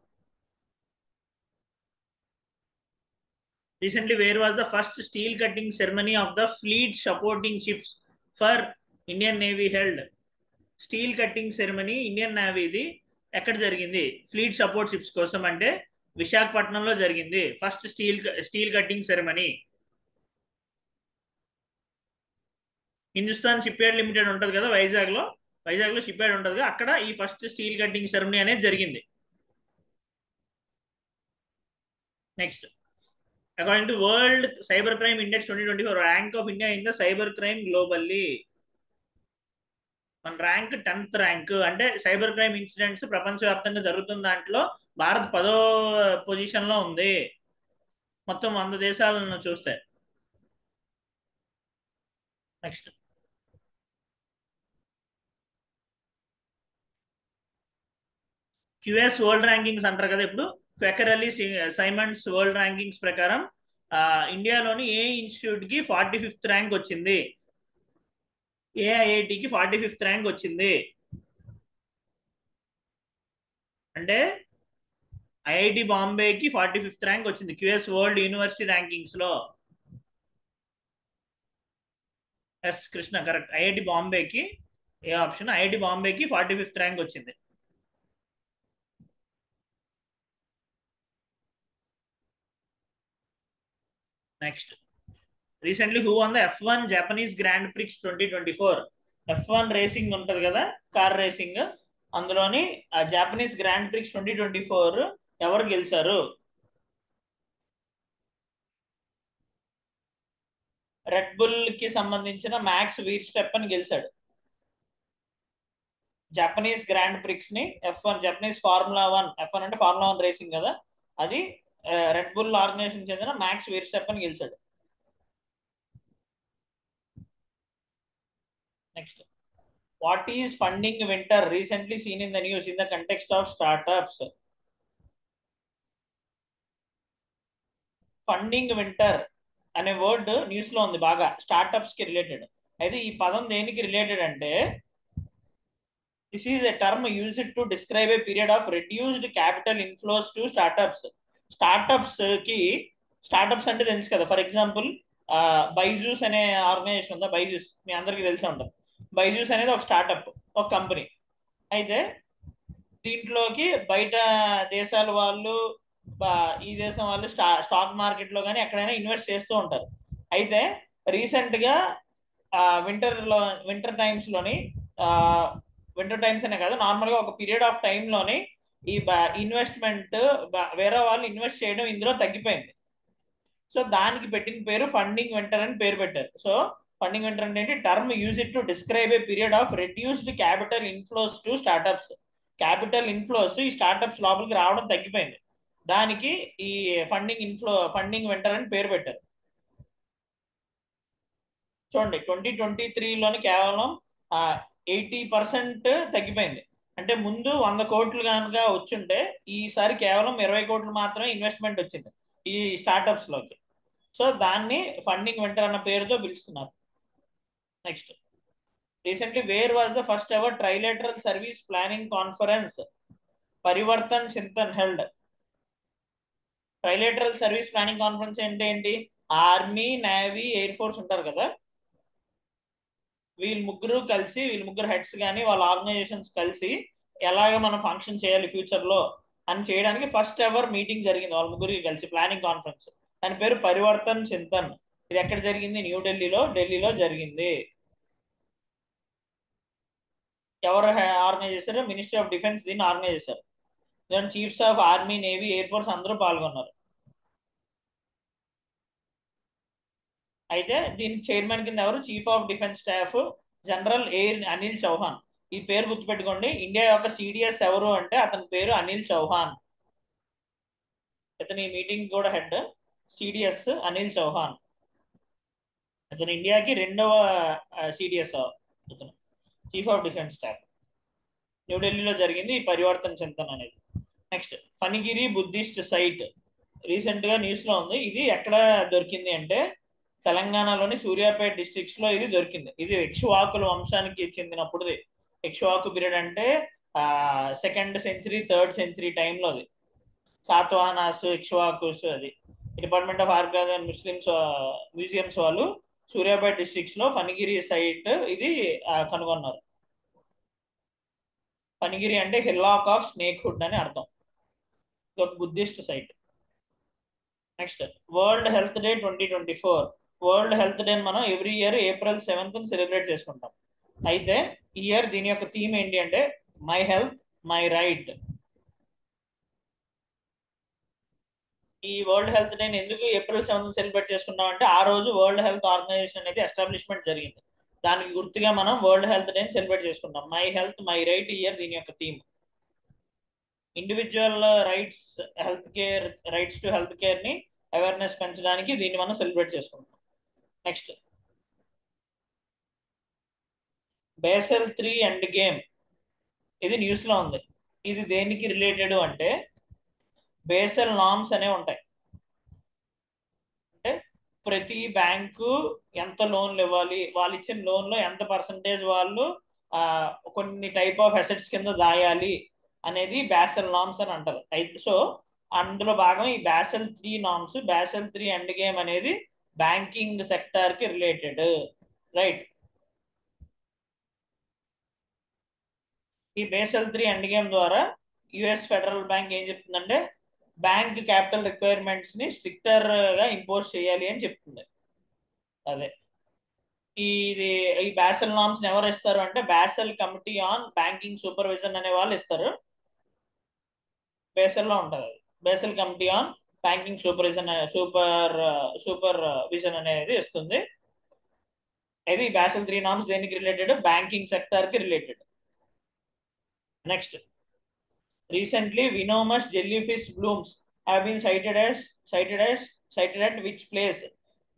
Recently, where was the first steel cutting ceremony of the fleet supporting ships for Indian Navy held? Steel cutting ceremony Indian నేవీది ఎక్కడ జరిగింది? ఫ్లీట్ సపోర్ట్ షిప్స్ కోసం అంటే విశాఖపట్నంలో జరిగింది first steel cutting ceremony. Hindustan shipyard limited ఉంటుంది కదా వైజాగ్లో షిప్ యార్డ్ ఉంటుంది కదా, అక్కడ ఈ ఫస్ట్ స్టీల్ కట్టింగ్ సెరమనీ అనేది జరిగింది. Next, according to world cyber crime index 2024 rank of India in the cyber crime globally. మన ర్యాంక్ 10th ర్యాంక్, అంటే సైబర్ క్రైమ్ ఇన్సిడెంట్స్ ప్రపంచవ్యాప్తంగా జరుగుతున్న దాంట్లో భారత్ 10వ పొజిషన్లో ఉంది మొత్తం 100 దేశాలను చూస్తే. నెక్స్ట్, క్యూఎస్ వరల్డ్ ర్యాంకింగ్స్ అంటారు కదా ఇప్పుడు, క్వెకరలీ సైమండ్స్ వరల్డ్ ర్యాంకింగ్స్ ప్రకారం ఇండియాలోని ఏ ఇన్స్టిట్యూట్కి 45th ర్యాంక్ వచ్చింది? ఏఐఐటికి 45th ర్యాంక్ వచ్చింది. అంటే ఐఐటి బాంబేకి 45th ర్యాంక్ వచ్చింది క్యూఎస్ వరల్డ్ యూనివర్సిటీ ర్యాంకింగ్స్ లో. Yes Krishna, correct. ఐఐటి బాంబేకి ఏ ఆప్షన్? ఐఐటి బాంబేకి 45th ర్యాంక్ వచ్చింది. Next, recently who won the F1 Japanese grand prix 2024? F1 racing ఉంటది కదా, కార్ రేసింగ్, అందులోని జాపనీస్ గ్రాండ్ ప్రిక్స్ 2024 ఎవరు గెలిచారు? రెడ్ బుల్ కి సంబంధించిన మ్యాక్స్ వీర్ స్టెప్ అని గెలిచాడు. జపనీస్ గ్రాండ్ ప్రిక్స్ ని F1 జపనీస్ ఫార్ములా 1, F1 అంటే ఫార్ములా 1 రేసింగ్ కదా, అది రెడ్ బుల్ ఆర్గనైజేషన్ చెందిన మ్యాక్స్ వీర్ స్టెప్ అని గెలిచాడు. Next, what is funding winter recently seen in the news in the context of startups? Funding winter అనే వర్డ్ న్యూస్ లో ఉంది బాగా, స్టార్ట్అప్స్ కి రిలేటెడ్. అయితే ఈ పదం దేనికి రిలేటెడ్ అంటే, this is a term used to describe a period of reduced capital inflows to startups. Startups అంటే తెలుసు కదా, ఫర్ ఎగ్జాంపుల్ బైజూస్ అనే ఆర్గనైజేషన్ ఉందా, బైజూస్ మీ అందరికీ తెలిసే ఉంటుంది. బైజూస్ అనేది ఒక స్టార్ట్అప్, ఒక కంపెనీ. అయితే దీంట్లోకి బయట దేశాల వాళ్ళు, ఈ దేశం వాళ్ళు స్టాక్ మార్కెట్ లో కానీ ఎక్కడైనా ఇన్వెస్ట్ చేస్తూ ఉంటారు. అయితే రీసెంట్ గా వింటర్ టైమ్స్ అనే కాదు, నార్మల్ గా ఒక పీరియడ్ ఆఫ్ టైమ్ లోని ఈ ఇన్వెస్ట్మెంట్ వేరే వాళ్ళు ఇన్వెస్ట్ చేయడం ఇందులో తగ్గిపోయింది. సో దానికి పెట్టిన పేరు ఫండింగ్ వింటర్ అని పేరు పెట్టారు. సో ఫండింగ్ వింటర్ అంటే ఏంటి? Term use it to describe a period of reduced capital inflows to startups. Capital inflows ఈ స్టార్ట్అప్స్ లోపలికి రావడం తగ్గిపోయింది, దానికి ఈ ఫండింగ్ వింటర్ అని పేరు పెట్టారు. చూడండి, 2023లోని కేవలం 80% తగ్గిపోయింది. అంటే ముందు 100 కోట్లు కనుక వచ్చుంటే ఈసారి కేవలం 20 కోట్లు మాత్రమే ఇన్వెస్ట్మెంట్ వచ్చింది ఈ స్టార్ట్అప్స్ లోకి. సో దాన్ని ఫండింగ్ వింటర్ అన్న పేరుతో పిలుస్తున్నారు. Next, recently where was the first ever trilateral service planning conference Parivartan Chintan held? Trilateral service planning conference అంటే ఏంటి? ఆర్మీ, నేవీ, ఎయిర్ ఫోర్స్ ఉంటారు కదా, వీళ్ళు ముగ్గురు హెడ్స్ కానీ వాళ్ళ ఆర్గనైజేషన్స్ కలిసి ఎలాగ మనం ఫంక్షన్ చేయాలి ఫ్యూచర్ లో అని చేయడానికి ఫస్ట్ ఎవర్ మీటింగ్ జరిగింది వాళ్ళ ముగ్గురికి కలిసి, ప్లానింగ్ కాన్ఫరెన్స్. దాని పేరు పరివర్తన్ చింతన్. ఇది ఎక్కడ జరిగింది? ఢిల్లీలో జరిగింది. ఎవరు ఆర్గనైజ్ చేశారు? మినిస్ట్రీ ఆఫ్ డిఫెన్స్ దీన్ని ఆర్గనైజ్ చేశారు. దాని chiefs of army, navy, air force అందరూ పాల్గొన్నారు. అయితే దీని చైర్మన్ కింద ఎవరు? Chief of defence staff general air Anil Chauhan. ఈ పేరు గుర్తుపెట్టుకోండి. ఇండియా యొక్క సిడిఎస్ ఎవరు అంటే అతని పేరు అనిల్ చౌహాన్. అతని మీటింగ్ కూడా హెడ్ సిడిఎస్ అనిల్ చౌహాన్. అతను ఇండియాకి 2వ సిడిఎస్, అతను చీఫ్ ఆఫ్ డిఫెన్స్ స్టాఫ్. న్యూఢిల్లీలో జరిగింది ఈ పరివర్తన్ చింతన్ అనేది. Next, Phanigiri Buddhist site recent గా న్యూస్ లో ఉంది. ఇది ఎక్కడ దొరికింది అంటే తెలంగాణలోని సూర్యాపేట డిస్ట్రిక్ట్స్ లో ఇది దొరికింది. ఇది ఇక్ష్వాకుల వంశానికి చెందినప్పుడు, ఇక్ష్వాకు పీరియడ్ అంటే సెకండ్ సెంచరీ థర్డ్ సెంచరీ టైంలో అది సాతవాహనాస్ ఇక్ష్వాకుస్ అది department of archaeology and Muslims museums వాళ్ళు సూర్యాపేట డిస్ట్రిక్ట్స్ లో ఫణిగిరి సైట్ ఇది కనుగొన్నారు. ఫణిగిరి అంటే హిల్లాక్ ఆఫ్ స్నేక్ హుడ్ అని అర్థం. ఇది ఒక Buddhist site. Next world health day 2024. World health day మనం every year April 7th celebrate చేసుకుంటాం. అయితే ఈ ఇయర్ దీని యొక్క థీమ్ ఏంటి అంటే మై హెల్త్ మై రైట్. ఈ వరల్డ్ హెల్త్ డే ఎందుకు April 7th సెలబ్రేట్ చేసుకున్నాం అంటే ఆ రోజు వరల్డ్ హెల్త్ ఆర్గనైజేషన్ అనేది ఎస్టాబ్లిష్మెంట్ జరిగింది. దానికి గుర్తుగా మనం వరల్డ్ హెల్త్ డే సెలబ్రేట్ చేసుకుంటాం. My health my right year దీని యొక్క theme. Individual rights health care rights to health care ని అవేర్నెస్ పెంచడానికి దీన్ని మనం సెలబ్రేట్ చేసుకుంటాం. నెక్స్ట్ బేసెల్ 3 ఎండ్ గేమ్ ఇది న్యూస్ లో ఉంది. ఇది దేనికి రిలేటెడ్ అంటే బేసెల్ నార్మ్స్ అనేవి ఉంటాయి. అంటే ప్రతి బ్యాంకు ఎంత లోన్లు ఇవ్వాలి, వాళ్ళు ఇచ్చిన లోన్ లో ఎంత పర్సంటేజ్ వాళ్ళు కొన్ని టైప్ ఆఫ్ అసెట్స్ కింద దాయాలి అనేది బేసెల్ నార్మ్స్ అని అంటారు. సో అందులో భాగం ఈ Basel 3 norms. Basel 3 end game అనేది బ్యాంకింగ్ సెక్టార్ కి రిలేటెడ్, రైట్. ఈ బేసెల్ 3 ఎండ్ గేమ్ ద్వారా యుఎస్ ఫెడరల్ బ్యాంక్ ఏం చెప్తుందంటే బ్యాంక్ క్యాపిటల్ రిక్వైర్మెంట్స్ ని స్ట్రిక్టర్ గా ఇంపోజ్ చేయాలి అని చెప్తుంది. అదే ఇది ఈ బేసెల్ నార్మ్స్ ఎవరు ఇస్తారు అంటే Basel committee on banking supervision అనే వాళ్ళు ఇస్తారు. బేసెల్ లో ఉంటుంది అది. Basel committee on banking super vision అనేది ఇస్తుంది. ఇది బేసెల్ 3 నార్మ్స్ దేనికి రిలేటెడ్? బ్యాంకింగ్ సెక్టర్ కి related. Next recently venomous jellyfish blooms have been cited at which place?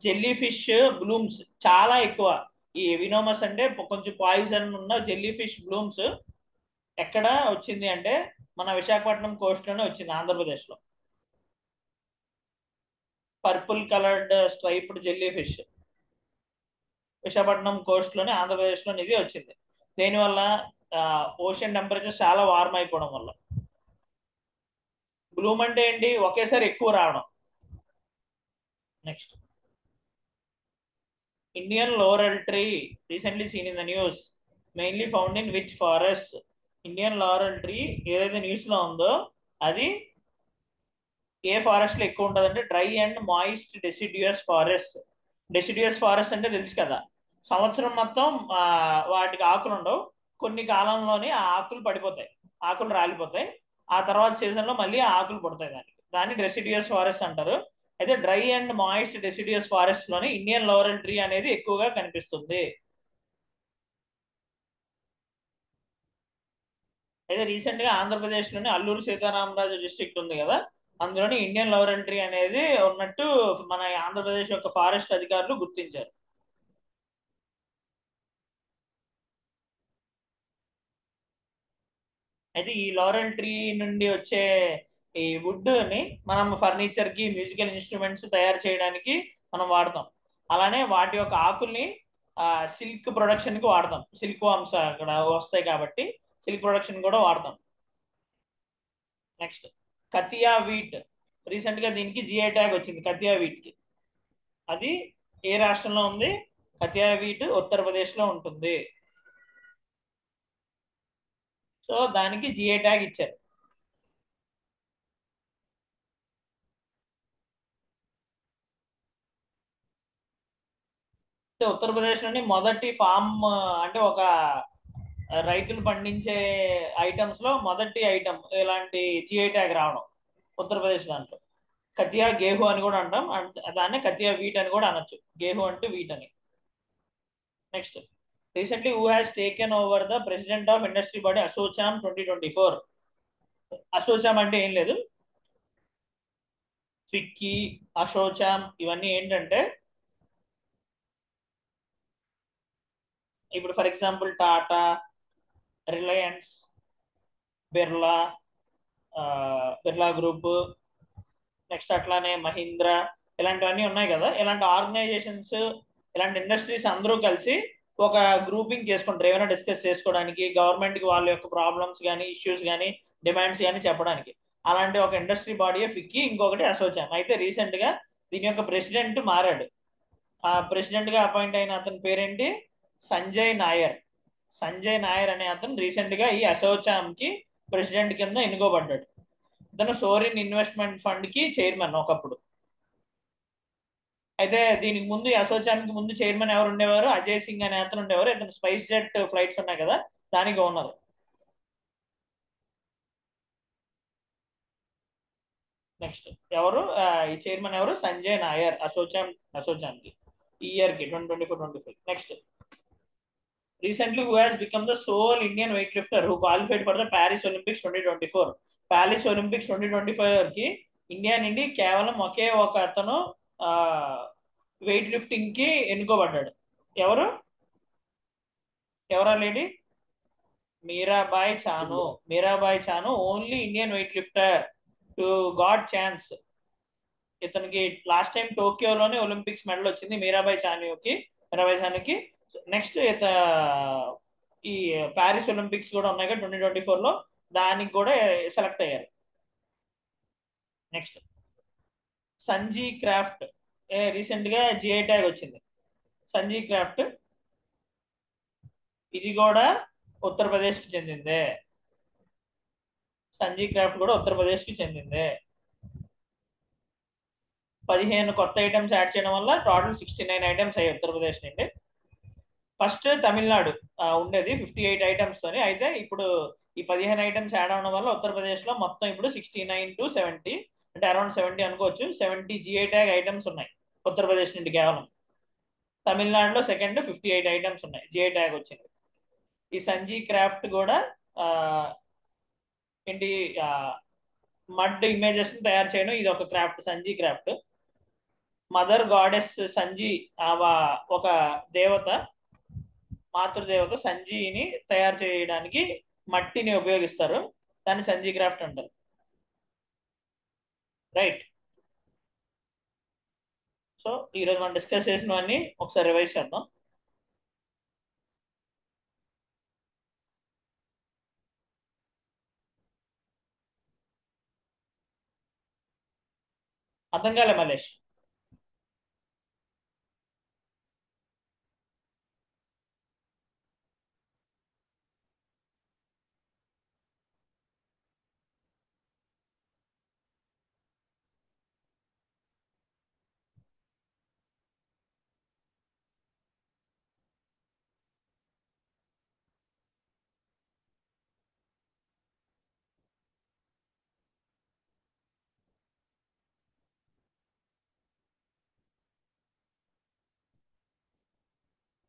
jellyfish blooms చాలా ఎక్కువ. ఈ వినోమస్ అంటే కొంచెం పాయిజన్ ఉన్న జెల్లీఫిష్ బ్లూమ్స్ ఎక్కడ వచ్చింది అంటే మన విశాఖపట్నం కోస్ట్ లోనే వచ్చింది, ఆంధ్రప్రదేశ్ లో. Purple coloured striped jellyfish Visakhapatnam Coast లోనే ఆంధ్రప్రదేశ్ లోనే ఇది వచ్చింది. దేనివల్ల? ఓషన్ టెంపరేచర్ చాలా వార్మ్ అయిపోవడం వల్ల. బ్లూమ్ అంటే ఏంటి? ఒకేసారి ఎక్కువ రావడం. Next Indian laurel tree recently seen in the news mainly found in which forest? Indian laurel tree ఏదైతే న్యూస్ లో ఉందో అది ఏ ఫారెస్ట్ లో ఎక్కువ ఉంటుంది అంటే dry and moist deciduous forest. Deciduous forest అంటే తెలుసు కదా, సంవత్సరం మొత్తం వాటికి ఆకులు ఉండవు, కొన్ని కాలంలోనే ఆ ఆకులు పడిపోతాయి, ఆకులు రాలిపోతాయి, ఆ తర్వాత సీజన్ లో మళ్ళీ ఆకులు పుడతాయి. దాన్ని డెసిడ్యూయస్ ఫారెస్ట్ అంటారు. అయితే dry and moist deciduous forest లోని ఇండియన్ లారెల్ ట్రీ అనేది ఎక్కువగా కనిపిస్తుంది. అయితే రీసెంట్ గా ఆంధ్రప్రదేశ్ లోని అల్లూరు సీతారామరాజు డిస్ట్రిక్ట్ ఉంది కదా, అందులోని ఇండియన్ లారెల్ ట్రీ అనేది ఉన్నట్టు మన ఆంధ్రప్రదేశ్ యొక్క ఫారెస్ట్ అధికారులు గుర్తించారు. అయితే ఈ లారెల్ ట్రీ నుండి వచ్చే ఈ వుడ్ ని మనం ఫర్నిచర్ కి, మ్యూజికల్ ఇన్స్ట్రుమెంట్స్ తయారు చేయడానికి మనం వాడతాం. అలానే వాటి యొక్క ఆకుల్ని సిల్క్ ప్రొడక్షన్ కి వాడతాం. సిల్క్ వామ్స్ అక్కడ వస్తాయి కాబట్టి సిల్క్ ప్రొడక్షన్ కూడా వాడతాం. Next Katia wheat. రీసెంట్ గా దీనికి జిఐ ట్యాగ్ వచ్చింది కతియా వీట్ కి. అది ఏ రాష్ట్రంలో ఉంది? కతియా వీట్ ఉత్తరప్రదేశ్ లో ఉంటుంది. సో దానికి జిఐ ట్యాగ్ ఇచ్చారు. ఉత్తరప్రదేశ్ లోని మొదటి ఫామ్ అంటే ఒక రైతులు పండించే ఐటమ్స్ లో మొదటి ఐటమ్ ఇలాంటి జిఐ ట్యాగ్ రావడం ఉత్తరప్రదేశ్ దాంట్లో. కతియా గేహు అని కూడా అంటాం, దాన్ని కతియా వీట్ అని కూడా అనొచ్చు. గేహు అంటే వీట్ అని. Next recently who has taken over the president of industry body ASSOCHAM 2024? ASSOCHAM అంటే ఏం లేదు, ఫిక్కీ, అసోచామ్ ఇవన్నీ ఏంటంటే ఇప్పుడు for example Tata, Reliance, Birla, Birla group, next అట్లానే మహీంద్రా, ఇలాంటివన్నీ ఉన్నాయి కదా. ఇలాంటి ఆర్గనైజేషన్స్, ఇలాంటి ఇండస్ట్రీస్ అందరూ కలిసి ఒక గ్రూపింగ్ చేసుకుంటారు ఏమైనా డిస్కస్ చేసుకోవడానికి, గవర్నమెంట్కి వాళ్ళ యొక్క ప్రాబ్లమ్స్ కానీ ఇష్యూస్ కానీ డిమాండ్స్ కానీ చెప్పడానికి. అలాంటి ఒక ఇండస్ట్రీ బాడీ ఫిక్కి, ఇంకొకటి అసోచామ్. అయితే రీసెంట్గా దీని యొక్క ప్రెసిడెంట్ మారాడు. ఆ ప్రెసిడెంట్గా అపాయింట్ అయిన అతని పేరేంటి? సంజయ్ నాయర్. సంజయ్ నాయర్ అనే అతను రీసెంట్గా ఈ అసోచామ్కి ప్రెసిడెంట్ కింద ఎన్నుకోబడ్డాడు. ఇతను సోరిన్ ఇన్వెస్ట్మెంట్ ఫండ్కి చైర్మన్ ఒకప్పుడు. అయితే దీనికి ముందు అసోచామ్కి ముందు చైర్మన్ ఎవరు ఉండేవారు? అజయ్ సింగ్ అనే అతను ఉండేవారు. ఇతను స్పైస్ జెట్ ఫ్లైట్స్ ఉన్నాయి కదా, దానికి ఓనర్. నెక్స్ట్ ఎవరు ఈ చైర్మన్ ఎవరు? సంజయ్ నాయర్. అసోచామ్కి ఈ ఇయర్కి 2024-25. Next, recently who has become the sole Indian weightlifter who qualified for the Paris Olympics 2024. Paris Olympics 2024 కి ఇండియా నుండి కేవలం ఒకే ఒక అతను వెయిట్ లిఫ్టింగ్ కి ఎన్నుకోబడ్డాడు. ఎవరా lady? Mirabai Chanu. Mirabai Chanu only Indian weight lifter to got chance. ఇతనికి లాస్ట్ టైం టోక్యోలోనే ఒలింపిక్స్ మెడల్ వచ్చింది మీరాబాయ్ చానుకి. నెక్స్ట్ ఈ ప్యారిస్ ఒలింపిక్స్ కూడా ఉన్నాయి కదా 2024లో, దానికి కూడా సెలెక్ట్ అయ్యారు. నెక్స్ట్, సంజీ క్రాఫ్ట్ రీసెంట్ గా జిఐ ట్యాగ్ వచ్చింది. సంజీ క్రాఫ్ట్ ఇది కూడా ఉత్తరప్రదేశ్ కి చెందిందే. సంజీ క్రాఫ్ట్ కూడా ఉత్తరప్రదేశ్ కి చెందిందే. 15 కొత్త ఐటమ్స్ యాడ్ చేయడం వల్ల టోటల్ 69 ఐటమ్స్ అయ్యాయి ఉత్తరప్రదేశ్ నుండి. ఫస్ట్ తమిళనాడు ఉండేది 58 ఐటమ్స్ తోని. అయితే ఇప్పుడు ఈ 15 ఐటమ్స్ యాడ్ అవడం వల్ల ఉత్తరప్రదేశ్ లో మొత్తం ఇప్పుడు 69 to 70, అంటే అరౌండ్ 70 అనుకోవచ్చు, 70 జిఐ ట్యాగ్ ఐటమ్స్ ఉన్నాయి ఉత్తరప్రదేశ్ నుండి కేవలం. తమిళనాడులో సెకండ్ 58 ఐటమ్స్ ఉన్నాయి, జిఐ ట్యాగ్ వచ్చింది. ఈ సంజీ క్రాఫ్ట్ కూడా ఏంటి మడ్ ఇమేజెస్ తయారు చేయడం, ఇది ఒక craft, Sanji craft. Mother goddess Sanji, ఒక దేవత, మాతృదేవత సంజీని తయారు చేయడానికి మట్టిని ఉపయోగిస్తారు, దాన్ని సంజీ క్రాఫ్ట్ అంటారు. రైట్. సో ఈరోజు మనం డిస్కస్ చేసినవన్నీ ఒకసారి రివైజ్ చేద్దాం. అర్థం కాలే మలేష్?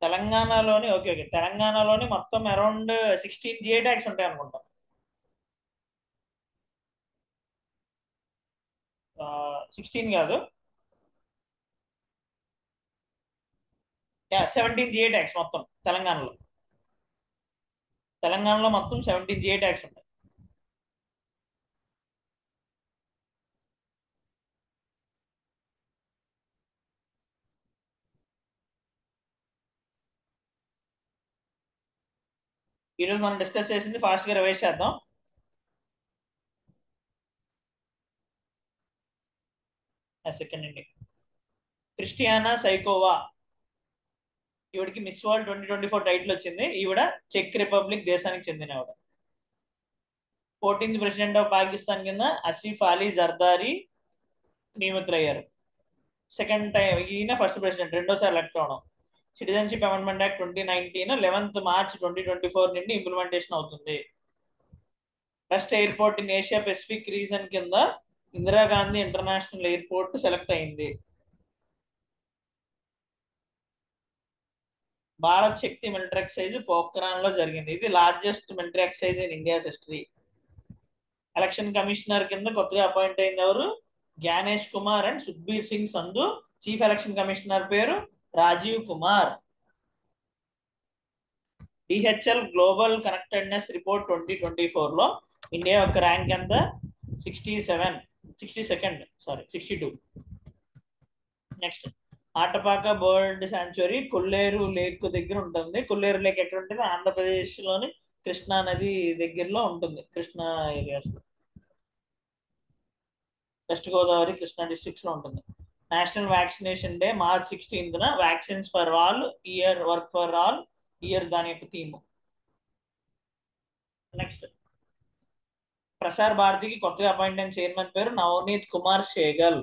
తెలంగాణలోని తెలంగాణలోని మొత్తం అరౌండ్ 16 జిఐ ట్యాగ్స్ ఉంటాయి అనుకుంటాం. 16 కాదు, 17 జిఐ ట్యాగ్స్ మొత్తం తెలంగాణలో మొత్తం 17 జిఐ ట్యాగ్స్ ఉంటాయి. ఈరోజు మనం డిస్కస్ చేసింది ఫాస్ట్ గా రివైజ్ చేద్దాం. సెకండ్ అండి, క్రిస్టియానా సైకోవా, ఈవిడికి మిస్ వరల్డ్ 2024 టైటిల్ వచ్చింది. ఈవిడ చెక్ రిపబ్లిక్ దేశానికి చెందిన ఆవిడ. 14th ప్రెసిడెంట్ ఆఫ్ పాకిస్తాన్ కింద ఆసిఫ్ అలీ జర్దారీ నియమితులయ్యారు. సెకండ్ టైం ఈయన ఫస్ట్ ప్రెసిడెంట్, రెండోసారి ఎలక్ట్ అవడం. Citizenship amendment act 2019 11th March 2024 నుండి ఇంప్లిమెంటేషన్ అవుతుంది. Best airport in Asia Pacific region కింద ఇందిరాగాంధీ ఇంటర్నేషనల్ ఎయిర్పోర్ట్ సెలెక్ట్ అయింది. భారత్ శక్తి మిలిటరీ ఎక్సైజ్ పోఖ్రాన్ లో జరిగింది. ఇది largest military exercise in India's history. Election commissioner కింద కొత్తగా అపాయింట్ అయింది ఎవరు? Gyanesh Kumar and Sukhbir Singh Sandhu. Chief election commissioner పేరు Rajiv Kumar. DHL global connectedness report 2024 లో ఇండియా యొక్క ర్యాంక్ ఎంత? 62. Next, Atapaka bird sanctuary Kolleru lake దగ్గర ఉంటుంది. కొల్లేరు లేక్ ఎక్కడ ఉంటుంది? ఆంధ్రప్రదేశ్ లోని కృష్ణా నది దగ్గరలో ఉంటుంది. Krishna areas, west Godavari Krishna districts లో ఉంటుంది. National vaccination day March 16th vaccines for all year, work for all year దాని యొక్క థీమ్. నెక్స్ట్, ప్రసార్ భారతికి కొత్తగా అపాయింట్ అయిన చైర్మన్ పేరు నవనీత్ కుమార్ షేగల్.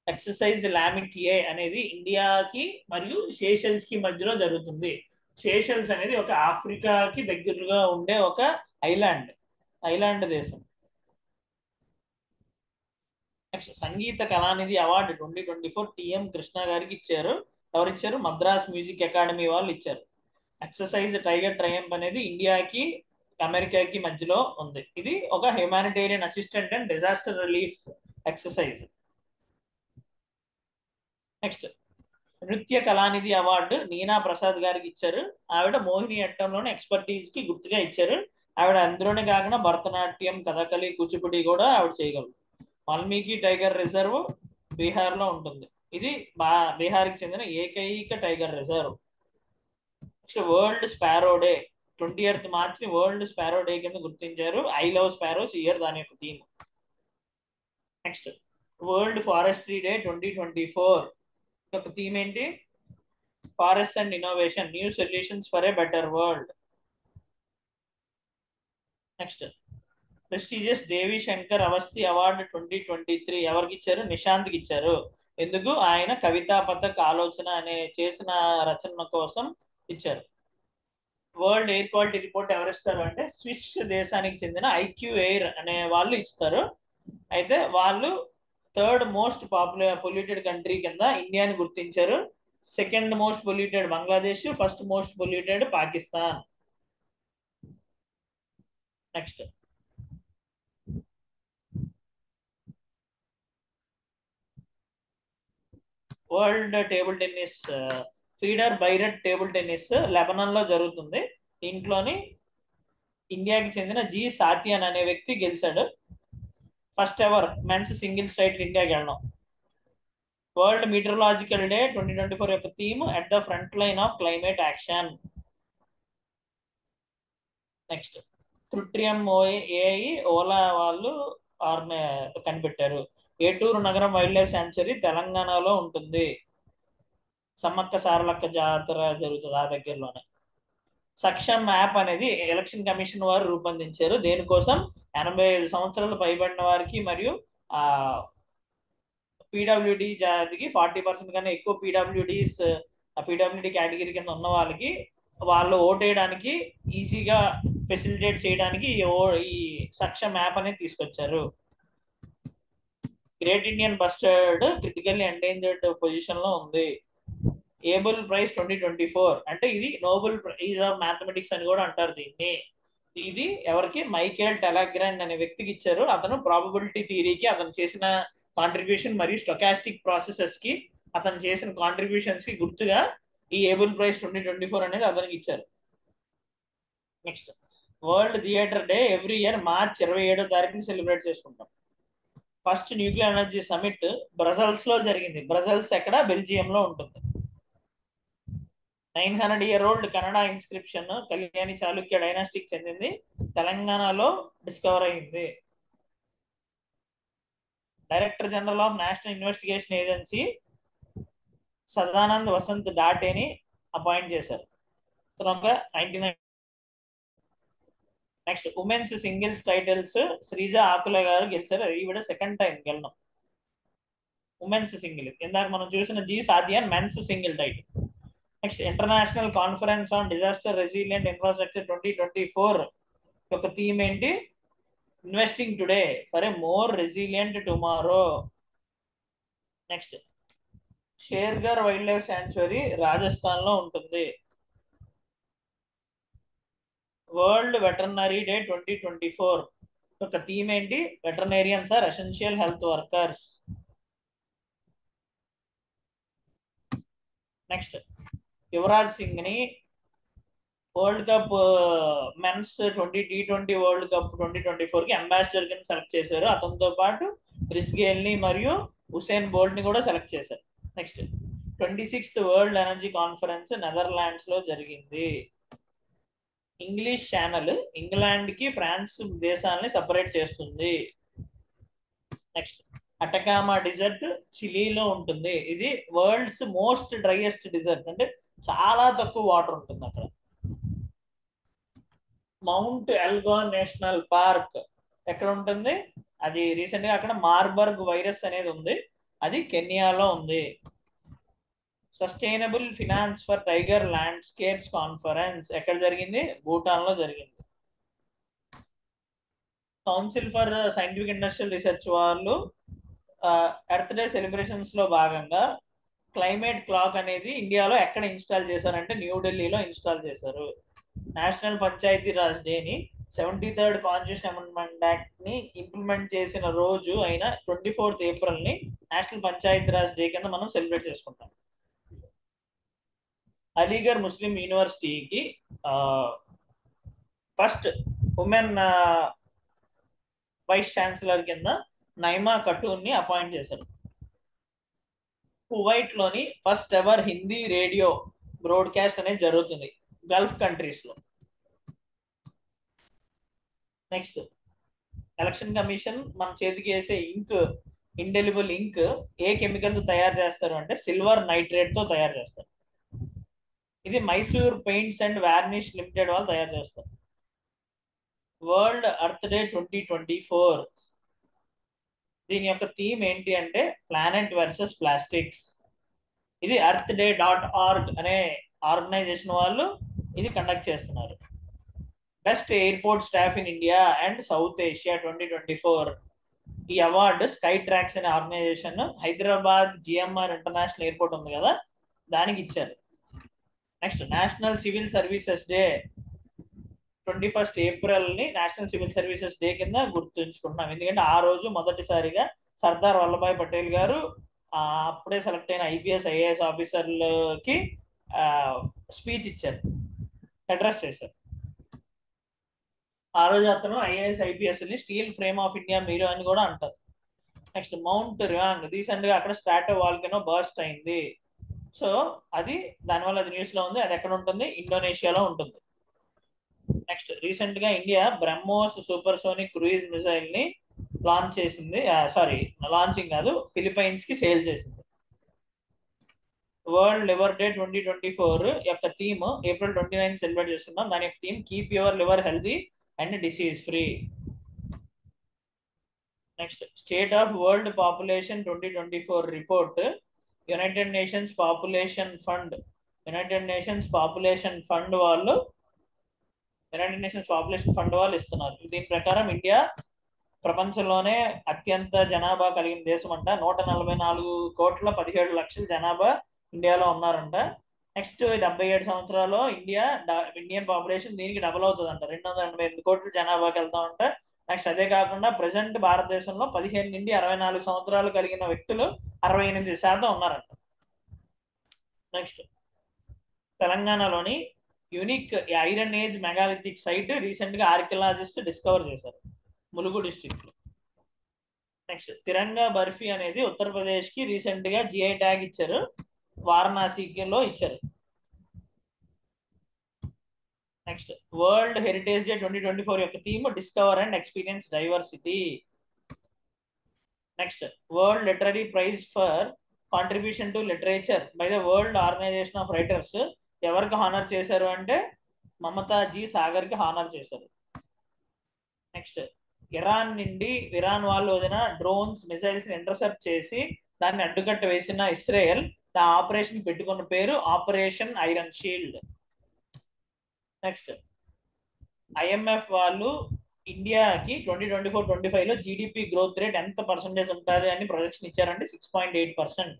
ఎక్సర్సైజ్ లామిట్ ఏ అనేది ఇండియాకి మరియు షేషల్స్ కి మధ్యలో జరుగుతుంది. షేషల్స్ అనేది ఒక ఆఫ్రికాకి దగ్గరగా ఉండే ఒక ఐలాండ్ దేశం. నెక్స్ట్, సంగీత కళానిధి అవార్డు 2024 టిఎం కృష్ణ గారికి ఇచ్చారు. ఎవరిచ్చారు? మద్రాస్ మ్యూజిక్ అకాడమీ వాళ్ళు ఇచ్చారు. ఎక్సర్సైజ్ టైగర్ ట్రయంప్ అనేది ఇండియాకి అమెరికాకి మధ్యలో ఉంది. ఇది ఒక humanitarian assistant and disaster relief exercise. Next, నృత్య కళానిధి అవార్డు నీనా ప్రసాద్ గారికి ఇచ్చారు. ఆవిడ మోహిని అట్టంలోని ఎక్స్పర్టీజ్ కి గుర్తుగా ఇచ్చారు. ఆవిడ అందులోనే కాకుండా భరతనాట్యం, కథకళి, కూచిపూడి కూడా ఆవిడ చేయగలరు. వాల్మీకి టైగర్ రిజర్వ్ బీహార్ లో ఉంటుంది. ఇది బీహార్కి చెందిన ఏకైక tiger reserve. Next, world sparrow day 20th March ని వరల్డ్ స్పారో డే కింద గుర్తించారు. ఐ లవ్ స్పారోస్ ఇయర్ దాని యొక్క theme. Next, world forestry day 2024 యొక్క థీమ్ ఏంటి? Forest and innovation, new solutions for a better world. Next, prestigious Devi Shankar Awasthi award 2023 ఎవరికి ఇచ్చారు? నిశాంత్కి ఇచ్చారు. ఎందుకు? ఆయన కవితా పథక్ ఆలోచన అనే చేసిన రచన కోసం ఇచ్చారు. వరల్డ్ ఎయిర్ క్వాలిటీ రిపోర్ట్ ఎవరు ఇస్తారు అంటే స్విస్ దేశానికి చెందిన ఐక్యూ ఎయిర్ అనే వాళ్ళు ఇస్తారు. అయితే వాళ్ళు 3rd మోస్ట్ పొల్యూటెడ్ కంట్రీ కింద ఇండియాని గుర్తించారు. 2nd most polluted Bangladesh, 1st most polluted Pakistan. Next, world table tennis feeder Beirut table tennis Lebanon లో జరుగుతుంది. దీంట్లోని ఇండియాకి చెందిన జి సాతియన్ అనే వ్యక్తి గెలిచాడు. First ever men's singles title ఇండియాకి వెళ్ళడం. వరల్డ్ మీటరలాజికల్ డే 2024 యొక్క theme at the front line of climate action. Next, Krutrim AI Ola వాళ్ళు కనిపెట్టారు. ఏటూరు నగరం వైల్డ్ లైఫ్ శాంక్చురీ తెలంగాణలో ఉంటుంది. సమ్మక్క సారలక్క జాతర జరుగుతుంది ఆ దగ్గరలోనే. సక్షమ్ యాప్ అనేది ఎలక్షన్ కమిషన్ వారు రూపొందించారు. దేనికోసం? 85 సంవత్సరాలు పైబడిన వారికి మరియు పీడబ్ల్యూడి జాతికి 40% కన్నా ఎక్కువ పీడబ్ల్యూడి కేటగిరీ కింద ఉన్న వాళ్ళకి వాళ్ళు ఓటేయడానికి ఈజీగా ఫెసిలిటేట్ చేయడానికి ఈ సక్షమ్ యాప్ అనేది తీసుకొచ్చారు. Great Indian bustard critically endangered position లో ఉంది. ఏబుల్ ప్రైజ్ 2024 అంటే ఇది నోబెల్ ప్రైజ్ ఆఫ్ మ్యాథమెటిక్స్ అని కూడా అంటారు దీన్ని. ఇది ఎవరికి? మైకేల్ టెలగ్రాండ్ అనే వ్యక్తికి ఇచ్చారు. అతను ప్రాబబిలిటీ థియరీకి అతను చేసిన కాంట్రిబ్యూషన్ మరియు స్టొకాస్టిక్ ప్రాసెసెస్ కి అతను చేసిన కాంట్రిబ్యూషన్స్ కి గుర్తుగా ఈ ఏబుల్ ప్రైజ్ 2024 అనేది అతనికి ఇచ్చారు. Next, world theatre day every year March 27వ తారీఖుని సెలబ్రేట్ చేసుకుంటాం. First nuclear energy summit Brussels లో జరిగింది. బ్రసెల్స్ ఎక్కడ? బెల్జియం లో ఉంటుంది. 900-year-old Kannada inscription Kalyani Chalukya dynastic చెందింది. తెలంగాణలో డిస్కవర్ అయింది. Director general of national investigation agency Sadanand Vasant డాటేని అపాయింట్ చేశారు. 99. Next, women's singles titles Sreeja Akula garu గెలిచారు. ఈవిడ 2nd టైం గెలడం ఉమెన్స్ సింగిల్. ఇందాక మనం చూసిన G Sathiyan men's single title. Next, international conference on disaster resilient infrastructure 2024 యొక్క థీమ్ ఏంటి? Investing today for a more resilient tomorrow. Next, Shergarh wildlife sanctuary Rajasthan లో ఉంటుంది. వరల్డ్ వెటర్నరీ డే 2024 యొక్క థీమ్ ఏంటి? Veterinarians are essential health workers. Next, Yuvraj Singh ని world cup men's T20 world cup 2024 కి అంబాసిడర్ కింద సెలెక్ట్ చేశారు. అతనితో పాటు క్రిస్ గేల్ ని మరియు హుసేన్ బోల్ట్ ని కూడా సెలెక్ట్ చేశారు. Next, 26th world energy conference Netherlands లో జరిగింది. ఇంగ్లీష్ ఛానల్ ఇంగ్లాండ్ కి ఫ్రాన్స్ దేశాలని సపరేట్ చేస్తుంది. నెక్స్ట్ అటకామా డిజర్ట్ చిలీలో ఉంటుంది. ఇది వరల్డ్స్ మోస్ట్ డ్రైయెస్ట్ డిజర్ట్, అంటే చాలా తక్కువ వాటర్ ఉంటుంది అక్కడ. మౌంట్ ఎల్గోన్ నేషనల్ పార్క్ ఎక్కడ ఉంటుంది? అది రీసెంట్ గా అక్కడ మార్బర్గ్ వైరస్ అనేది ఉంది, అది కెన్యాలో ఉంది. Sustainable finance for tiger landscapes conference ఎక్కడ జరిగింది? భూటాన్ లో జరిగింది. Council for scientific industrial research వాళ్ళు ఎర్త్ డే సెలబ్రేషన్స్ లో భాగంగా క్లైమేట్ క్లాక్ అనేది ఇండియాలో ఎక్కడ ఇన్స్టాల్ చేశారంటే న్యూఢిల్లీలో ఇన్స్టాల్ చేశారు. నేషనల్ పంచాయతీ రాజ్ డేని 73rd కాన్స్టిట్యూషన్ అమెండ్మెంట్ యాక్ట్ ని ఇంప్లిమెంట్ చేసిన రోజు అయిన 24th ఏప్రిల్ ని నేషనల్ పంచాయతీ రాజ్ డే కింద మనం సెలబ్రేట్ చేసుకుంటాం. అలీగర్ ముస్లిం యూనివర్సిటీకి ఫస్ట్ ఉమెన్ వైస్ ఛాన్సలర్ కింద నైమా ఖటూన్ ని అపాయింట్ చేశారు. కువైట్ లోని first ever Hindi radio broadcast అనేది జరుగుతుంది గల్ఫ్ కంట్రీస్ లో. నెక్స్ట్ ఎలక్షన్ కమిషన్ మన చేతికి వేసే ఇంక్, ఇండెలిబుల్ ఇంక్ ఏ కెమికల్ తో తయారు చేస్తారు అంటే సిల్వర్ నైట్రేట్ తో తయారు చేస్తారు. ఇది Mysore paints and varnish limited వాళ్ళు తయారు చేస్తారు. వరల్డ్ ఎర్త్ డే 2024, దీని యొక్క థీమ్ ఏంటి అంటే ప్లానెట్ వర్సెస్ ప్లాస్టిక్స్. ఇది earthday.org అనే ఆర్గనైజేషన్ వాళ్ళు ఇది కండక్ట్ చేస్తున్నారు. Best airport staff in India and South Asia 2024, ఈ అవార్డు స్కై ట్రాక్స్ అనే organisation Hyderabad GMR international airport ఉంది కదా దానికి ఇచ్చారు. Next national civil services day 21st ఏప్రిల్ ని నేషనల్ సివిల్ సర్వీసెస్ డే కింద గుర్తుంచుకుంటున్నాం. ఎందుకంటే ఆ రోజు మొదటిసారిగా సర్దార్ వల్లభాయ్ పటేల్ గారు అప్పుడే సెలెక్ట్ అయిన ఐపీఎస్ ఐఏఎస్ ఆఫీసర్లకి స్పీచ్ ఇచ్చారు, అడ్రస్ చేశారు. ఆ రోజు అతను ఐఏఎస్ ఐపీఎస్ ని స్టీల్ ఫ్రేమ్ ఆఫ్ ఇండియా మీరు అని కూడా అంటారు. నెక్స్ట్ మౌంట్ రియాంగ్ రీసెంట్ గా అక్కడ స్ట్రాటో వాల్కెనో బర్స్ట్ అయింది. సో అది దానివల్ల అది న్యూస్ లో ఉంది. అది ఎక్కడ ఉంటుంది? ఇండోనేషియాలో ఉంటుంది. నెక్స్ట్ రీసెంట్ గా India BrahMos super sonic cruise missile ని లాంచ్ చేసింది. లాంచింగ్ కాదు, ఫిలిపైన్స్ కి సేల్ చేసింది. వరల్డ్ లివర్ డే 2024 యొక్క థీమ్ ఏప్రిల్ 29 సెలబ్రేట్ చేసుకున్నాం. దాని యొక్క theme keep your liver healthy and disease free. Next state of world population 2024 report United nations population fund వాళ్ళు ఇస్తున్నారు. దీని ప్రకారం ఇండియా ప్రపంచంలోనే అత్యంత జనాభా కలిగిన దేశం అంట. 144,17,00,000 జనాభా ఇండియాలో ఉన్నారంట. నెక్స్ట్ 77 సంవత్సరాల్లో ఇండియన్ పాపులేషన్ దీనికి డబుల్ అవుతుందంట, 288 కోట్ల జనాభాకి వెళ్తామంట. నెక్స్ట్ అదే కాకుండా ప్రజెంట్ భారతదేశంలో 15 నుండి 64 సంవత్సరాలు కలిగిన వ్యక్తులు 68% ఉన్నారంట. నెక్స్ట్ తెలంగాణలోని unique iron age megalithic site recent గా ఆర్కియాలజిస్ట్ డిస్కవర్ చేశారు ములుగు డిస్ట్రిక్ట్ లో. నెక్స్ట్ తిరంగా బర్ఫీ అనేది ఉత్తరప్రదేశ్ కి రీసెంట్ గా జిఐ ట్యాగ్ ఇచ్చారు, వారణాసిలో ఇచ్చారు. నెక్స్ట్ వరల్డ్ హెరిటేజ్ డే 2024 యొక్క theme discover and experience diversity. Next world literary prize for contribution to literature by the world organisation of writers ఎవరికి హానర్ చేశారు అంటే మమతా జీ సాగర్ కి హానర్ చేశారు. నెక్స్ట్ ఇరాన్ వాళ్ళు వదిన డ్రోన్స్ మిసైల్స్ ఇంటర్సెప్ట్ చేసి దాన్ని అడ్డుకట్ట వేసిన ఇస్రాయెల్ ఆ ఆపరేషన్ పెట్టుకున్న పేరు operation iron shield. Next IMF వాళ్ళు ఇండియాకి 2024-25 లో జీడిపి గ్రోత్ రేట్ ఎంత పర్సెంటేజ్ ఉంటుంది అని ప్రొజెక్షన్ ఇచ్చారంటే 6.8%.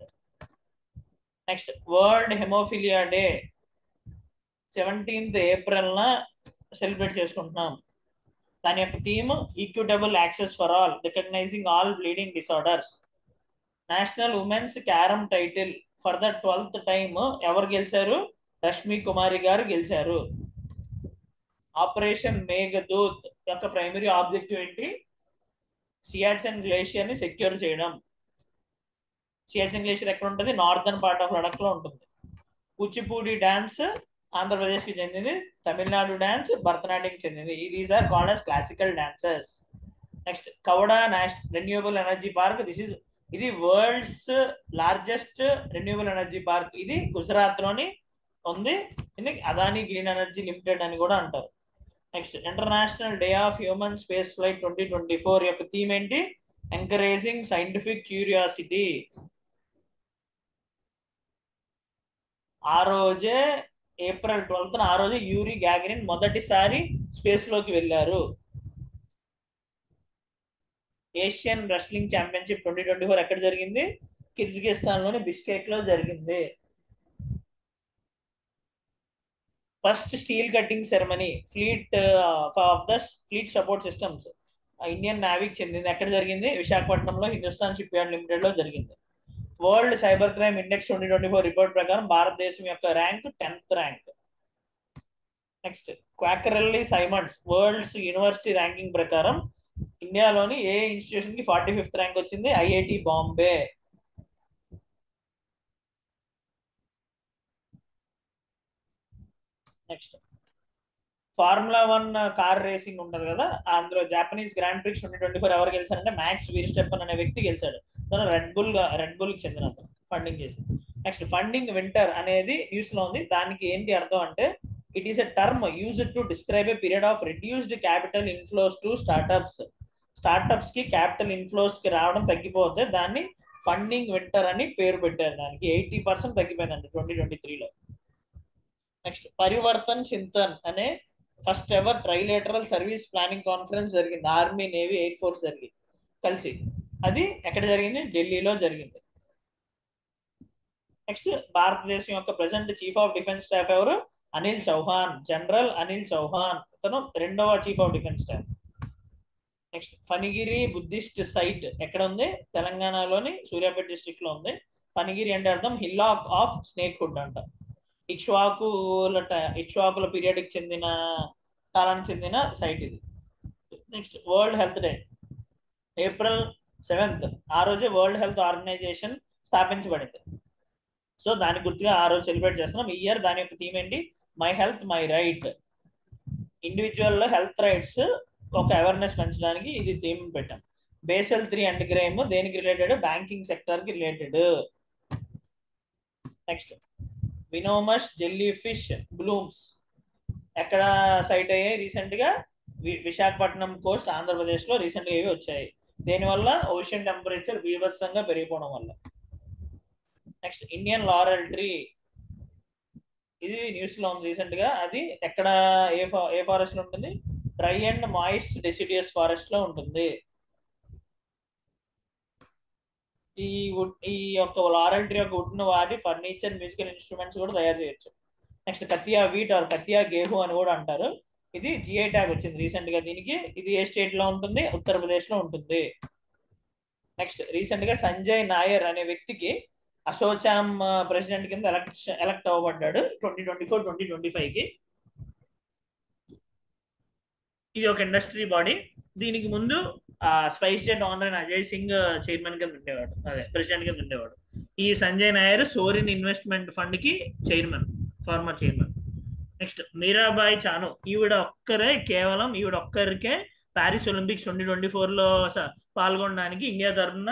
Next world haemophilia day 17th ఏప్రిల్ సెలబ్రేట్ చేసుకుంటున్నాం. దాని యొక్క theme equitable access for all, recognising all bleeding disorders. National women's carrom title for the 12th time ఎవరు గెలిచారు? రష్మి కుమారి గారు గెలిచారు. ఆపరేషన్ మేఘదూత్ యొక్క ప్రైమరీ ఆబ్జెక్టివ్ ఏంటి? సియాచిన్ గ్లేషియర్ ని సెక్యూర్ చేయడం. సియాచిన్ గ్లేషియర్ ఎక్కడ ఉంటుంది? నార్థన్ పార్ట్ ఆఫ్ లడక్ లో ఉంటుంది. కూచిపూడి డాన్స్ ఆంధ్రప్రదేశ్ కి చెందింది. తమిళనాడు డాన్స్ భరతనాట్యం చెందింది. These are called as classical dances. Next Khavda renewable energy park. ఇది world's largest renewable energy park. ఇది గుజరాత్ లోని ఉంది. దీన్ని అదాని గ్రీన్ ఎనర్జీ లిమిటెడ్ అని కూడా అంటారు. Next international day of human space flight 2024 యొక్క థీమ్ ఏంటి? Encouraging scientific curiosity. ఆ రోజే ఏప్రిల్ 12th ఆ రోజే యూరి గ్యాగరిన్ మొదటిసారి స్పేస్ లోకి వెళ్ళారు. ఏషియన్ రెస్లింగ్ ఛాంపియన్షిప్ 2024 ఎక్కడ జరిగింది? కిర్గిజిస్తాన్ లోని బిష్కేక్ లో జరిగింది. First steel cutting ceremony fleet of the fleet support systems Indian నేవీకి చెందింది. ఎక్కడ జరిగింది? విశాఖపట్నంలో హిందుస్థాన్ షిప్ యార్డ్ లిమిటెడ్ లో జరిగింది. World cyber crime index 2024 report ప్రకారం భారతదేశం యొక్క rank 10th rank. Next Quacquarelli Symonds world's university ranking ప్రకారం ఇండియాలోని ఏ ఇన్స్టిట్యూషన్ కి 45th ర్యాంక్ వచ్చింది? IIT Bombay. Next formula 1 car racing ఉంటది కదా, అందులో జాపనీస్ గ్రాండ్ ప్రిక్స్ 2024 ఎవరు గెలిచారంటే మ్యాక్స్ వీర్స్టెప్పన్ అనే వ్యక్తి గెలిచాడు. తను రెడ్ బుల్ కి చెందిన ఫండింగ్ చేసి. నెక్స్ట్ ఫండింగ్ వింటర్ అనేది న్యూస్ లో ఉంది. దానికి ఏంటి అర్థం అంటే it is a term used to describe a period of reduced capital inflows to startups కి క్యాపిటల్ ఇన్ఫ్లోస్ కి రావడం తగ్గిపోతే దాన్ని ఫండింగ్ వింటర్ అని పేరు పెట్టారు. దానికి 80% తగ్గిపోయిందండి 2023లో. నెక్స్ట్ పరివర్తన్ చింతన్ అనే first ever trilateral service planning conference జరిగింది. ఆర్మీ, నేవీ, ఎయిర్ ఫోర్స్ జరిగింది కలిసి. అది ఎక్కడ జరిగింది? ఢిల్లీలో జరిగింది. నెక్స్ట్ భారతదేశం యొక్క present chief of defence staff ఎవరు? అనిల్ చౌహాన్. జనరల్ అనిల్ చౌహాన్. ఇతను 2వ chief of defence staff. Next Phanigiri Buddhist site ఎక్కడ ఉంది? తెలంగాణలోని సూర్యాపేట డిస్ట్రిక్ట్ లో ఉంది. ఫణిగిరి అంటే అర్థం హిల్లాక్ ఆఫ్ స్నేక్హుడ్ అంట. ఇక్ష్వాకుల పీరియడ్కి చెందిన కాలానికి చెందిన సైట్ ఇది. Next world health day April 7th ఆ రోజే వరల్డ్ హెల్త్ ఆర్గనైజేషన్ స్థాపించబడింది. సో దాని గుర్తుగా ఆ రోజు సెలబ్రేట్ చేస్తున్నాం. ఈ ఇయర్ దాని యొక్క థీమ్ ఏంటి? My health my right. Individual health rights ఒక అవేర్నెస్ పెంచడానికి ఇది థీమ్ పెట్టాం. బేసల్ 3 అంటిగ్రైమ్ దేనికి రిలేటెడ్? బ్యాంకింగ్ సెక్టర్ కి related. Next venomous jellyfish blooms ఎక్కడ సైట్ అయ్యాయి? రీసెంట్ గా విశాఖపట్నం కోస్ట్ ఆంధ్రప్రదేశ్ లో రీసెంట్ గా ఇవి వచ్చాయి. దేనివల్ల? ఓషన్ టెంపరేచర్ బీభత్సంగా పెరిగిపోవడం వల్ల. నెక్స్ట్ ఇండియన్ లారెల్ ట్రీ ఇది న్యూస్ లో ఉంది రీసెంట్ గా. అది ఎక్కడ ఏ ఫారెస్ట్ లో ఉంటుంది? Dry and moist deciduous forest లో ఉంటుంది. ఈ యొక్క లారెల్ ట్రీ యొక్క వుడ్ ను వాడి ఫర్నిచర్, మ్యూజికల్ ఇన్స్ట్రుమెంట్స్ కూడా తయారు చేయొచ్చు. Next Katia wheat are Katia గేహు అని కూడా అంటారు. ఇది జిఐ ట్యాగ్ వచ్చింది రీసెంట్ గా దీనికి. ఇది ఏ స్టేట్ లో ఉంటుంది? ఉత్తరప్రదేశ్ లో ఉంటుంది. నెక్స్ట్ రీసెంట్ గా సంజయ్ నాయర్ అనే వ్యక్తికి అసోచామ్ ప్రెసిడెంట్ కింద ఎలక్ట్ అవ్వబడ్డాడు 2024-2025 కి. ఇది ఒక ఇండస్ట్రీ బాడీ. దీనికి ముందు SpiceJet owner Ajay Singh chairman కింద ఉండేవాడు, అదే ప్రెసిడెంట్ కింద ఉండేవాడు. ఈ Sanjay Nair Sorin investment fund కి chairman, former chairman. Next Mirabai Chanu కేవలం ఈవిడ ఒక్కరికే ప్యారిస్ ఒలింపిక్స్ 2024 లో పాల్గొనడానికి ఇండియా తరఫున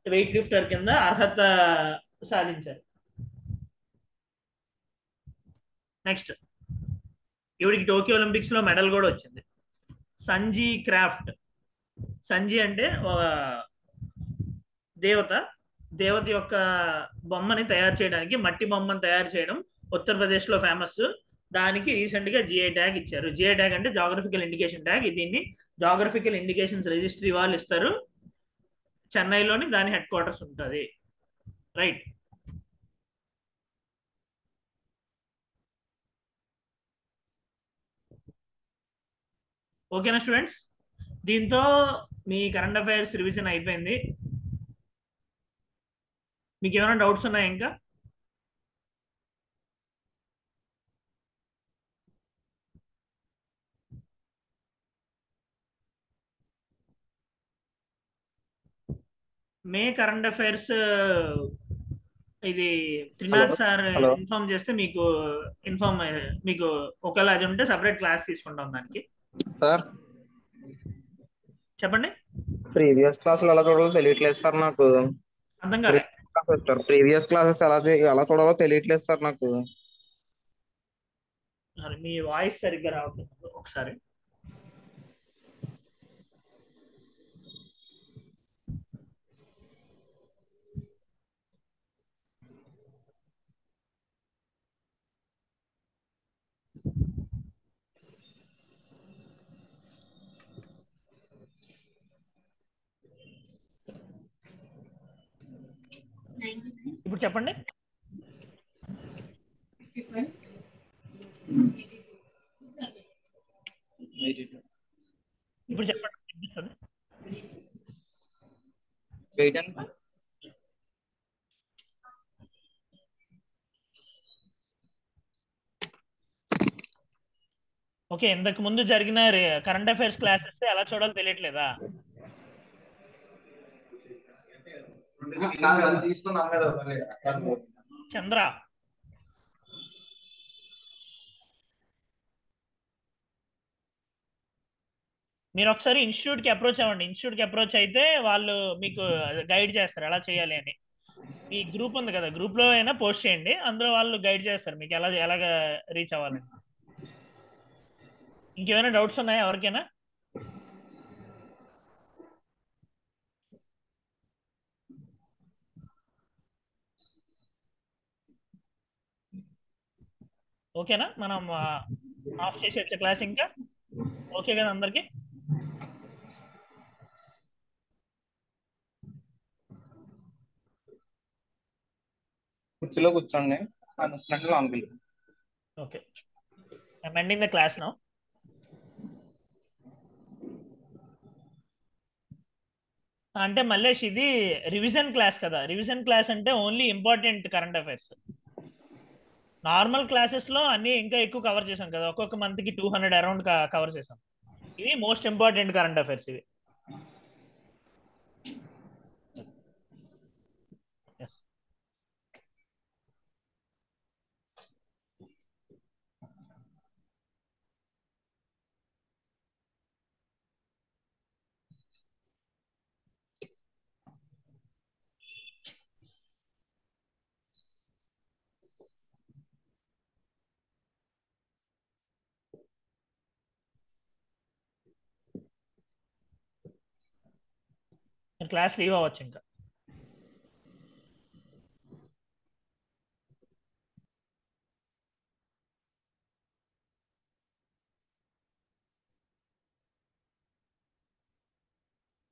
వెయిట్ లిఫ్టర్ కింద అర్హత సాధించారు. నెక్స్ట్ ఈవిడికి టోక్యో ఒలింపిక్స్ లో మెడల్ కూడా వచ్చింది. సంజీ క్రాఫ్ట్. సంజీ అంటే దేవత యొక్క బొమ్మని తయారు చేయడానికి, మట్టి బొమ్మని తయారు చేయడం ఉత్తరప్రదేశ్ లో ఫేమస్. దానికి రీసెంట్ గా జిఐ ట్యాగ్ ఇచ్చారు. జిఐ ట్యాగ్ అంటే జాగ్రఫికల్ ఇండికేషన్ ట్యాగ్. దీన్ని జాగ్రఫికల్ ఇండికేషన్స్ రిజిస్ట్రీ వాళ్ళు ఇస్తారు. చెన్నైలోని దాని హెడ్ క్వార్టర్స్ ఉంటుంది. రైట్. ఓకేనా స్టూడెంట్స్? దీంతో మీ కరెంట్ అఫైర్స్ రివిజన్ అయిపోయింది. మీకు ఏమైనా డౌట్స్ ఉన్నాయా ఇంకా? మే కరెంట్ అఫైర్స్ ఇది hello Trinath sir hello inform చేస్తే మీకు ఇన్ఫార్మ్ మీకు ఒకవేళ అది ఉంటే సపరేట్ క్లాస్ తీసుకుంటాం దానికి. సార్, చెప్పండి. ప్రీవియస్ క్లాసులు ఎలా చూడాలో తెలియట్లేదు సార్ నాకు. అర్థం కాలే. ప్రీవియస్ క్లాసెస్ ఎలా చూడాలో తెలియట్లేదు సార్ నాకు. మరి మీ వాయిస్ సరిగ్గా రావట్లేదు ఒకసారి. ఇప్పుడు చెప్పండి. ఇప్పుడు చెప్పండి, వినిపిస్తుంది. ఓకే, ఇంతకు ముందు జరిగిన కరెంట్ అఫైర్స్ క్లాసెస్ ఎలా చూడాలో తెలియట్లేదా? చంద్ర, మీరు ఒకసారి ఇన్స్టిట్యూట్కి అప్రోచ్ అవ్వండి. ఇన్స్టిట్యూట్కి అప్రోచ్ అయితే వాళ్ళు మీకు గైడ్ చేస్తారు ఎలా చేయాలి అని. మీ గ్రూప్ ఉంది కదా, గ్రూప్లో అయినా పోస్ట్ చేయండి, అందులో వాళ్ళు గైడ్ చేస్తారు మీకు ఎలాగ రీచ్ అవ్వాలని. ఇంకేమైనా డౌట్స్ ఉన్నాయా ఎవరికైనా? ఓకేనా, మనం ఆఫ్ చేసేట్లే క్లాస్ ఇంకా. ఓకే కదా అందరికి? కుర్చీలో కూర్చోండి. లోపలికి. Okay, I'm ending the class now. అంటే మల్లేష్, ఇది రివిజన్ క్లాస్ కదా. రివిజన్ క్లాస్ అంటే only important current affairs. Normal classes లో అన్ని ఇంకా ఎక్కువ కవర్ చేసాం కదా, ఒక్కొక్క మంత్ కి 200 అరౌండ్ కవర్ చేసాం. ఇవి మోస్ట్ ఇంపార్టెంట్ కరెంట్ అఫైర్స్ ఇవి. Yes. క్లాస్ లీవ్ అవ్వచ్చు ఇంకా.